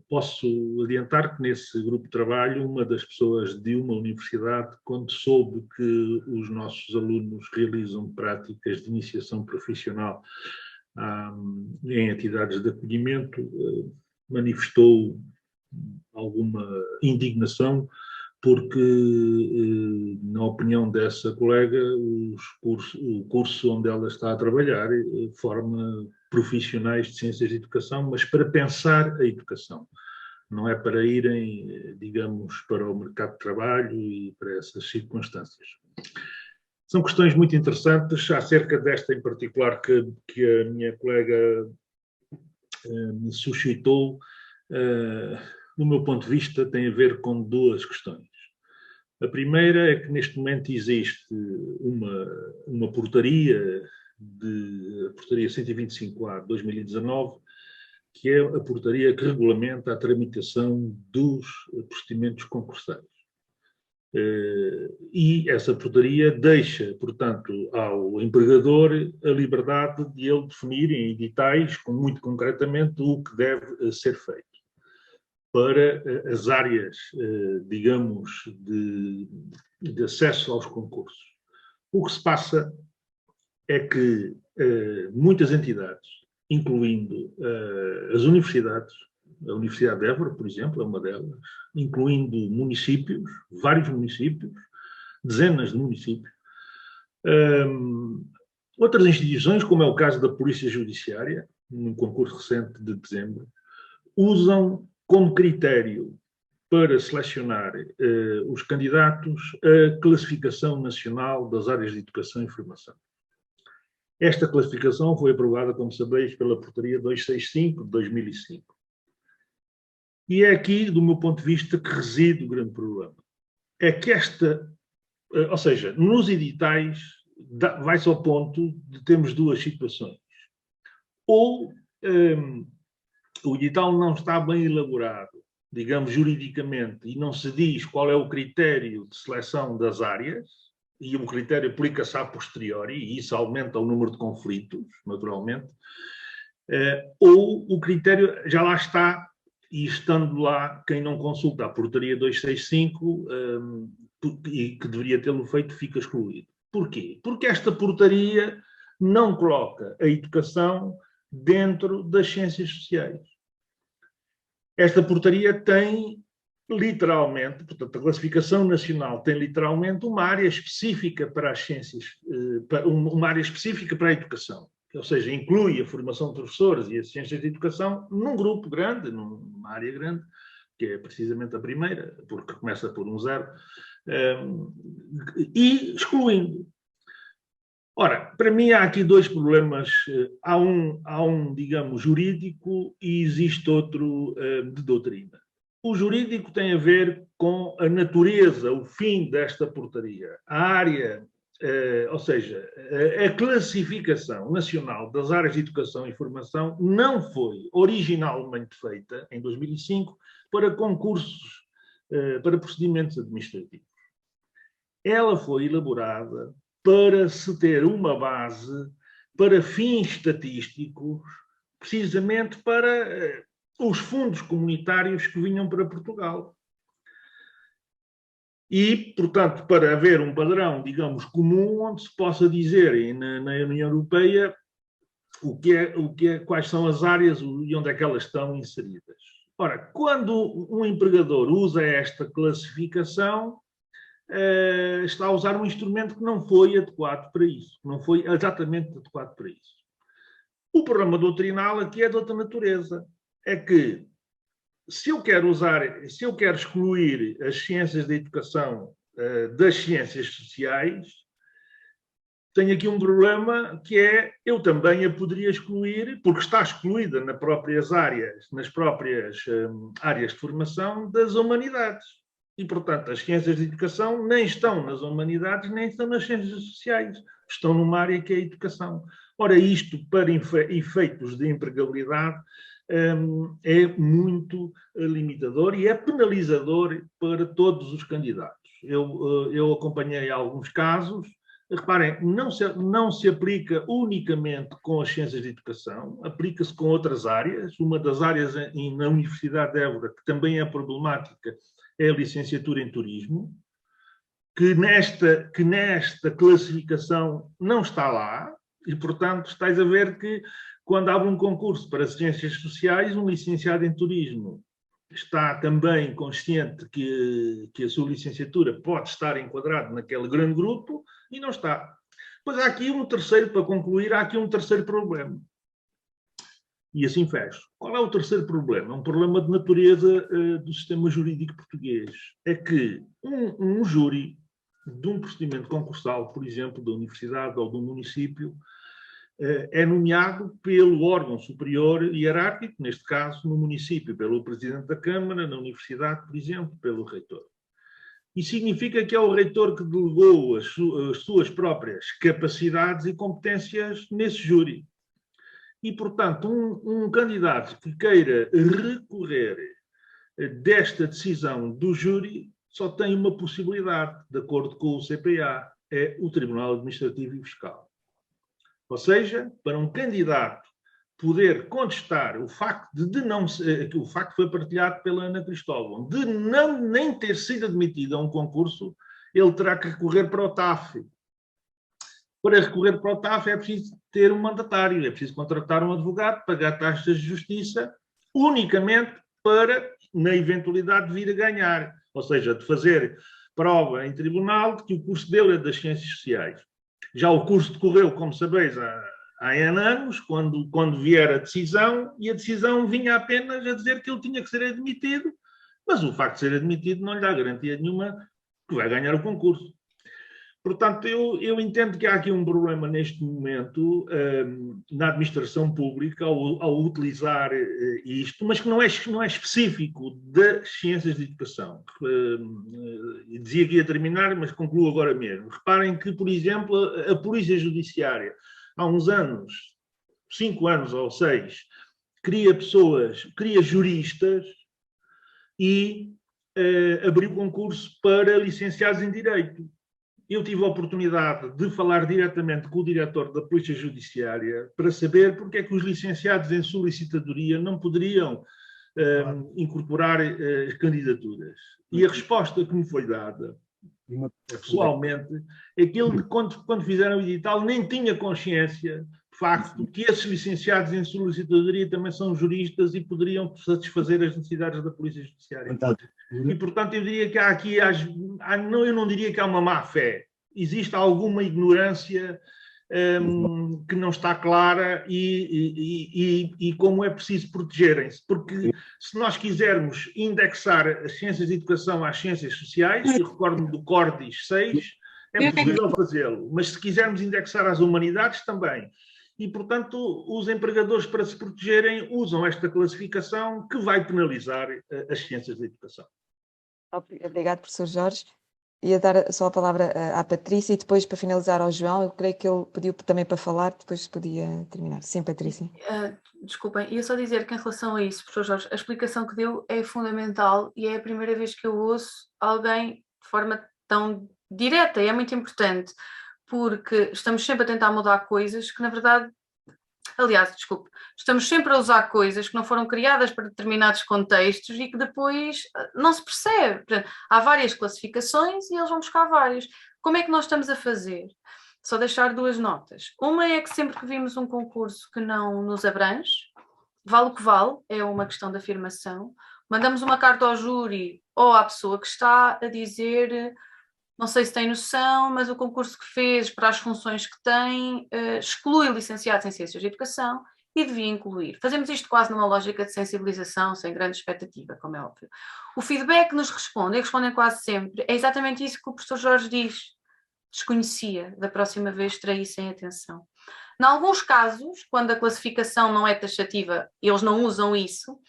Posso adiantar que nesse grupo de trabalho, uma das pessoas de uma universidade, quando soube que os nossos alunos realizam práticas de iniciação profissional em entidades de acolhimento, manifestou alguma indignação, porque, na opinião dessa colega, o curso onde ela está a trabalhar forma profissionais de ciências de educação, mas para pensar a educação. Não é para irem, digamos, para o mercado de trabalho e para essas circunstâncias. São questões muito interessantes, acerca desta em particular que a minha colega me suscitou. Do meu ponto de vista, tem a ver com duas questões. A primeira é que neste momento existe uma portaria, a portaria 125A de 2019, que é a portaria que regulamenta a tramitação dos procedimentos concursários. E essa portaria deixa, portanto, ao empregador a liberdade de ele definir em editais, muito concretamente, o que deve ser feito para as áreas, digamos, de acesso aos concursos. O que se passa é que muitas entidades, incluindo as universidades, a Universidade de Évora, por exemplo, é uma delas, incluindo municípios, vários municípios, dezenas de municípios, outras instituições, como é o caso da Polícia Judiciária, num concurso recente de dezembro, usam como critério para selecionar os candidatos a classificação nacional das áreas de educação e formação. Esta classificação foi aprovada, como sabeis, pela portaria 265 de 2005. E é aqui, do meu ponto de vista, que reside o grande problema. É que ou seja, nos editais, vai-se ao ponto de termos duas situações. Ou o edital não está bem elaborado, digamos, juridicamente, e não se diz qual é o critério de seleção das áreas, e o critério aplica-se a posteriori, e isso aumenta o número de conflitos, naturalmente, ou o critério já lá está, e estando lá, quem não consulta a portaria 265, e que deveria tê-lo feito, fica excluído. Porquê? Porque esta portaria não coloca a educação dentro das ciências sociais. Esta portaria tem literalmente, portanto, a classificação nacional tem literalmente uma área específica para as ciências, uma área específica para a educação, ou seja, inclui a formação de professores e as ciências de educação num grupo grande, numa área grande, que é precisamente a primeira, porque começa por um zero, e excluindo. Ora, para mim há aqui dois problemas. Há um, digamos, jurídico e existe outro de doutrina. O jurídico tem a ver com a natureza, o fim desta portaria. A área, ou seja, a classificação nacional das áreas de educação e formação não foi originalmente feita, em 2005, para concursos, para procedimentos administrativos. Ela foi elaborada para se ter uma base para fins estatísticos, precisamente para os fundos comunitários que vinham para Portugal. E, portanto, para haver um padrão, digamos, comum, onde se possa dizer na União Europeia quais são as áreas e onde é que elas estão inseridas. Ora, quando um empregador usa esta classificação, está a usar um instrumento que não foi adequado para isso, não foi exatamente adequado para isso. O problema doutrinal aqui é de outra natureza. É que, se eu quero excluir as ciências da educação das ciências sociais, tenho aqui um problema que é, eu também a poderia excluir, porque está excluída nas próprias áreas de formação das humanidades. E, portanto, as ciências de educação nem estão nas humanidades, nem estão nas ciências sociais. Estão numa área que é a educação. Ora, isto, para efeitos de empregabilidade, é muito limitador e é penalizador para todos os candidatos. Eu acompanhei alguns casos reparem, não se aplica unicamente com as ciências de educação, aplica-se com outras áreas. Uma das áreas na Universidade de Évora, que também é problemática, é a licenciatura em turismo, que nesta classificação não está lá, e, portanto, estáis a ver que, quando abre um concurso para ciências sociais, um licenciado em turismo está também consciente que a sua licenciatura pode estar enquadrada naquele grande grupo e não está. Pois há aqui um terceiro, para concluir, há aqui um terceiro problema. E assim fecho. Qual é o terceiro problema? É um problema de natureza do sistema jurídico português. É que um júri de um procedimento concursal, por exemplo, da universidade ou do município, é nomeado pelo órgão superior hierárquico, neste caso, no município, pelo presidente da Câmara, na universidade, por exemplo, pelo reitor. E significa que é o reitor que delegou as suas próprias capacidades e competências nesse júri. E, portanto, um candidato que queira recorrer desta decisão do júri só tem uma possibilidade, de acordo com o CPA, é o Tribunal Administrativo e Fiscal. Ou seja, para um candidato poder contestar o facto o facto foi partilhado pela Ana Cristóvão, de nem ter sido admitido a um concurso, ele terá que recorrer para o TAF. Para recorrer para o TAF é preciso ter um mandatário, é preciso contratar um advogado, pagar taxas de justiça, unicamente para, na eventualidade de vir a ganhar. Ou seja, de fazer prova em tribunal de que o curso dele é das ciências sociais. Já o curso decorreu, como sabeis, há anos, quando vier a decisão, e a decisão vinha apenas a dizer que ele tinha que ser admitido, mas o facto de ser admitido não lhe dá garantia nenhuma que vai ganhar o concurso. Portanto, eu entendo que há aqui um problema neste momento na administração pública ao utilizar isto, mas que não é específico das ciências de educação. Dizia que ia terminar, mas concluo agora mesmo. Reparem que, por exemplo, a Polícia Judiciária, há uns anos, 5 anos ou 6, cria juristas e abriu concurso para licenciados em Direito. Eu tive a oportunidade de falar diretamente com o diretor da Polícia Judiciária para saber porque é que os licenciados em solicitadoria não poderiam incorporar candidaturas. E a resposta que me foi dada, pessoalmente, é que ele, quando fizeram o edital, nem tinha consciência, de facto, que esses licenciados em solicitadoria também são juristas e poderiam satisfazer as necessidades da Polícia Judiciária. E, portanto, eu diria que há aqui, eu não diria que há uma má-fé. Existe alguma ignorância que não está clara e como é preciso protegerem-se. Porque se nós quisermos indexar as ciências de educação às ciências sociais, e recordo-me do Córdis 6, é possível fazê-lo. Mas se quisermos indexar às humanidades, também. E, portanto, os empregadores, para se protegerem, usam esta classificação que vai penalizar as ciências da educação. Obrigado, professor Jorge. Ia dar só a palavra à Patrícia e depois, para finalizar, ao João. Eu creio que ele pediu também para falar, depois podia terminar. Sim, Patrícia. Desculpem, ia só dizer que em relação a isso, professor Jorge, a explicação que deu é fundamental e é a primeira vez que eu ouço alguém de forma tão direta, e é muito importante, porque estamos sempre a tentar mudar coisas que, na verdade, aliás, desculpe, estamos sempre a usar coisas que não foram criadas para determinados contextos e que depois não se percebe. Portanto, há várias classificações e eles vão buscar vários. Como é que nós estamos a fazer? Só deixar 2 notas. Uma é que sempre que vimos um concurso que não nos abrange, vale o que vale, é uma questão de afirmação, mandamos uma carta ao júri ou à pessoa que está a dizer... Não sei se tem noção, mas o concurso que fez para as funções que tem exclui licenciados em Ciências de Educação e devia incluir. Fazemos isto quase numa lógica de sensibilização, sem grande expectativa, como é óbvio. O feedback que nos responde, e respondem quase sempre, é exatamente isso que o professor Jorge diz. Desconhecia, da próxima vez terei isso em atenção. Em alguns casos, quando a classificação não é taxativa, eles não usam isso,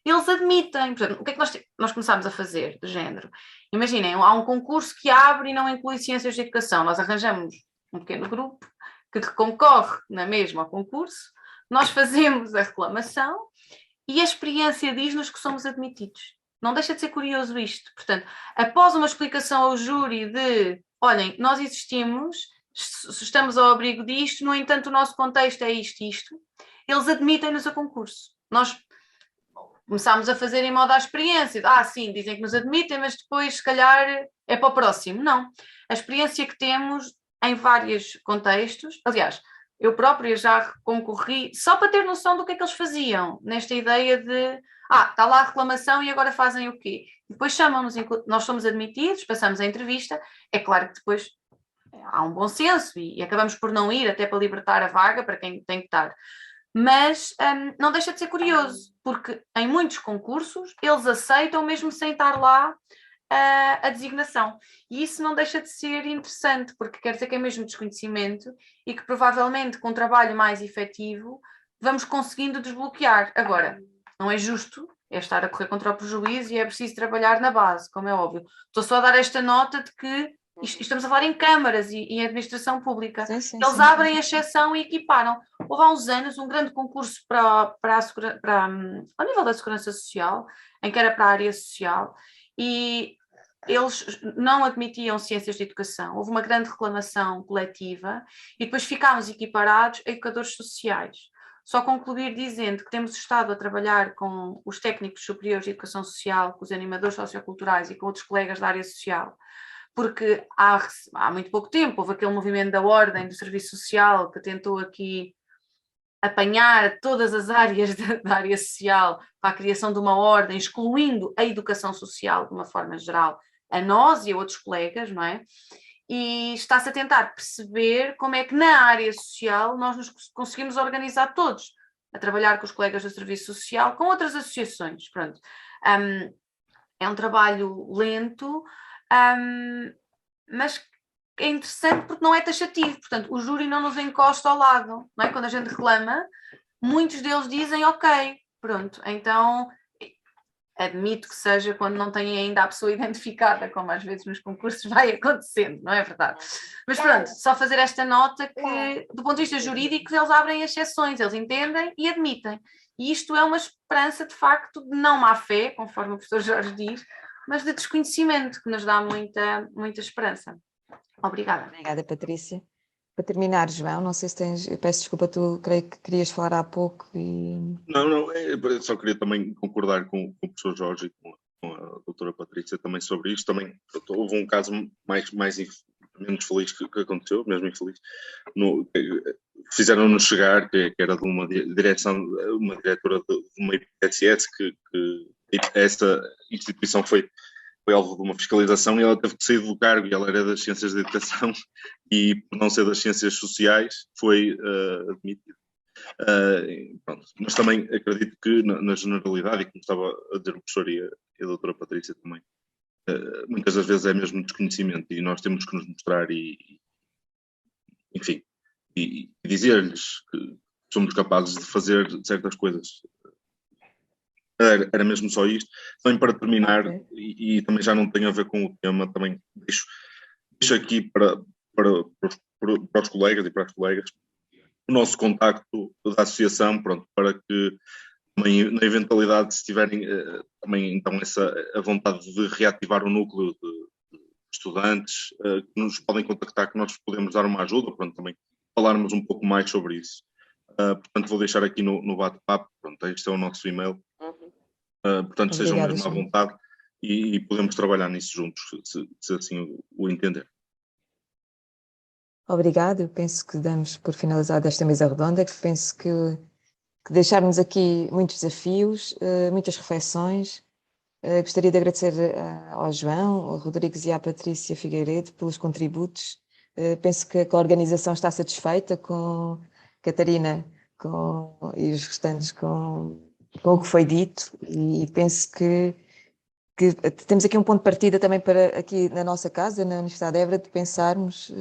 eles admitem. Portanto, o que é que nós começámos a fazer de género? Imaginem, há um concurso que abre e não inclui ciências de educação. Nós arranjamos um pequeno grupo que concorre na mesma ao concurso, nós fazemos a reclamação e a experiência diz-nos que somos admitidos. Não deixa de ser curioso isto. Portanto, após uma explicação ao júri de, olhem, nós existimos, estamos ao abrigo disto, no entanto o nosso contexto é isto, eles admitem-nos a concurso. Nós começámos a fazer em modo à experiência. Sim, dizem que nos admitem, mas depois, se calhar, é para o próximo. Não. A experiência que temos em vários contextos, aliás, eu própria já concorri, só para ter noção do que é que eles faziam, nesta ideia de, está lá a reclamação e agora fazem o quê? Depois chamam-nos, nós somos admitidos, passamos a entrevista, é claro que depois há um bom senso e acabamos por não ir, até para libertar a vaga para quem tem que estar. Mas não deixa de ser curioso, porque em muitos concursos eles aceitam mesmo sem estar lá a designação. E isso não deixa de ser interessante, porque quer dizer que é mesmo desconhecimento e que provavelmente com um trabalho mais efetivo vamos conseguindo desbloquear. Agora, não é justo estar a correr contra o prejuízo e é preciso trabalhar na base, como é óbvio. Estou só a dar esta nota de que estamos a falar em câmaras e em administração pública. Eles abrem a exceção e equiparam. Houve há uns anos um grande concurso ao nível da segurança social, em que era para a área social, e eles não admitiam ciências de educação. Houve uma grande reclamação coletiva e depois ficámos equiparados a educadores sociais. Só concluir dizendo que temos estado a trabalhar com os técnicos superiores de educação social, com os animadores socioculturais e com outros colegas da área social, porque há muito pouco tempo houve aquele movimento da ordem do serviço social que tentou aqui apanhar todas as áreas da área social para a criação de uma ordem, excluindo a educação social de uma forma geral, a nós e a outros colegas, não é? E está-se a tentar perceber como é que na área social nós nos conseguimos organizar todos, a trabalhar com os colegas do serviço social, com outras associações, pronto. É um trabalho lento, mas é interessante porque não é taxativo, portanto o júri não nos encosta ao lado, não é? Quando a gente reclama, muitos deles dizem ok, pronto, então admito que seja quando não têm ainda a pessoa identificada, como às vezes nos concursos vai acontecendo, não é verdade? Mas pronto, só fazer esta nota que do ponto de vista jurídico eles abrem exceções, eles entendem e admitem, e isto é uma esperança de facto de não má fé, conforme o professor Jorge diz, mas de desconhecimento, que nos dá muita esperança. Obrigada. Obrigada, Patrícia. Para terminar, João, não sei se tens... Eu peço desculpa, tu creio que querias falar há pouco e... Não, eu só queria também concordar com o professor Jorge e com a doutora Patrícia também sobre isto. Também houve um caso menos feliz que aconteceu, mesmo infeliz. Fizeram-nos chegar que era de uma diretora de uma IPSS que essa instituição foi alvo de uma fiscalização e ela teve que sair do cargo, e ela era das ciências da educação e por não ser das ciências sociais foi admitida. Mas também acredito que na generalidade, e como estava a dizer o professor e a doutora Patrícia também, muitas das vezes é mesmo desconhecimento e nós temos que nos mostrar enfim, dizer-lhes que somos capazes de fazer certas coisas. Era mesmo só isto. Também para terminar, e também já não tem a ver com o tema, também deixo aqui para os colegas e para as colegas o nosso contacto da associação, pronto, para que também na eventualidade se tiverem também então a vontade de reativar o núcleo de estudantes, que nos podem contactar, que nós podemos dar uma ajuda, pronto, também falarmos um pouco mais sobre isso. Portanto, vou deixar aqui no bate-papo, pronto, este é o nosso e-mail. Portanto, sejam mesmo à vontade e podemos trabalhar nisso juntos, se assim o entender. Obrigado, eu penso que damos por finalizada esta mesa redonda, que penso que deixarmos aqui muitos desafios, muitas reflexões. Gostaria de agradecer ao João, ao Rodrigues e à Patrícia Figueiredo pelos contributos. Penso que a organização está satisfeita com Catarina e os restantes com o que foi dito, e penso que temos aqui um ponto de partida também para aqui na nossa casa, na Universidade de Évora, de pensarmos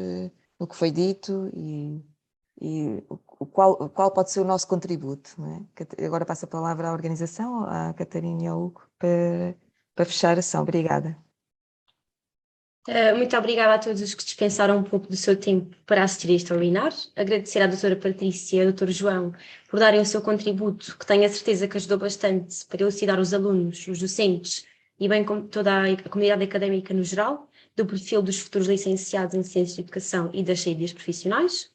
no que foi dito e qual pode ser o nosso contributo, não é? Agora passo a palavra à organização, à Catarina e ao Hugo, para fechar a sessão. Obrigada. Muito obrigada a todos os que dispensaram um pouco do seu tempo para assistir a este webinar. Agradecer à doutora Patrícia e ao doutor João por darem o seu contributo, que tenho a certeza que ajudou bastante para elucidar os alunos, os docentes e bem como toda a comunidade académica no geral, do perfil dos futuros licenciados em Ciências de Educação e das saídas profissionais.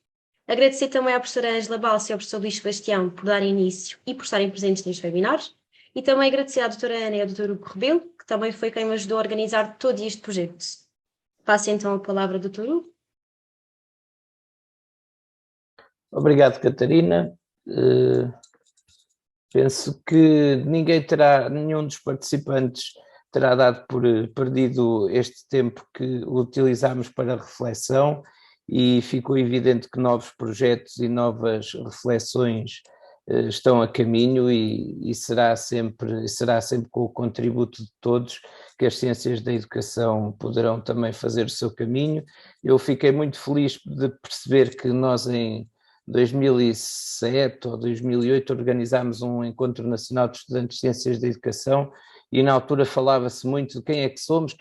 Agradecer também à professora Ângela Balsa e ao professor Luís Sebastião por darem início e por estarem presentes neste webinar. E também agradecer à doutora Ana e ao doutor Hugo Rebelo, que também foi quem me ajudou a organizar todo este projeto. Passo então a palavra ao doutor Hugo. Obrigado, Catarina. Penso que nenhum dos participantes terá dado por perdido este tempo que utilizámos para reflexão, e ficou evidente que novos projetos e novas reflexões estão a caminho, e será sempre com o contributo de todos que as ciências da educação poderão também fazer o seu caminho. Eu fiquei muito feliz de perceber que nós em 2007 ou 2008 organizámos um Encontro Nacional de Estudantes de Ciências da Educação, e na altura falava-se muito de quem é que somos,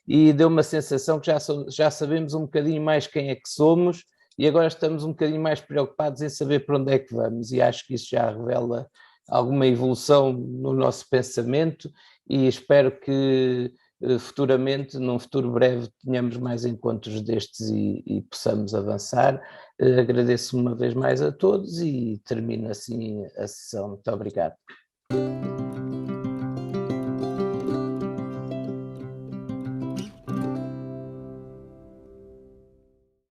e deu uma sensação que já sabemos um bocadinho mais quem é que somos, e agora estamos um bocadinho mais preocupados em saber para onde é que vamos, e acho que isso já revela alguma evolução no nosso pensamento, e espero que futuramente, num futuro breve, tenhamos mais encontros destes e possamos avançar. Agradeço uma vez mais a todos e termino assim a sessão. Muito obrigado.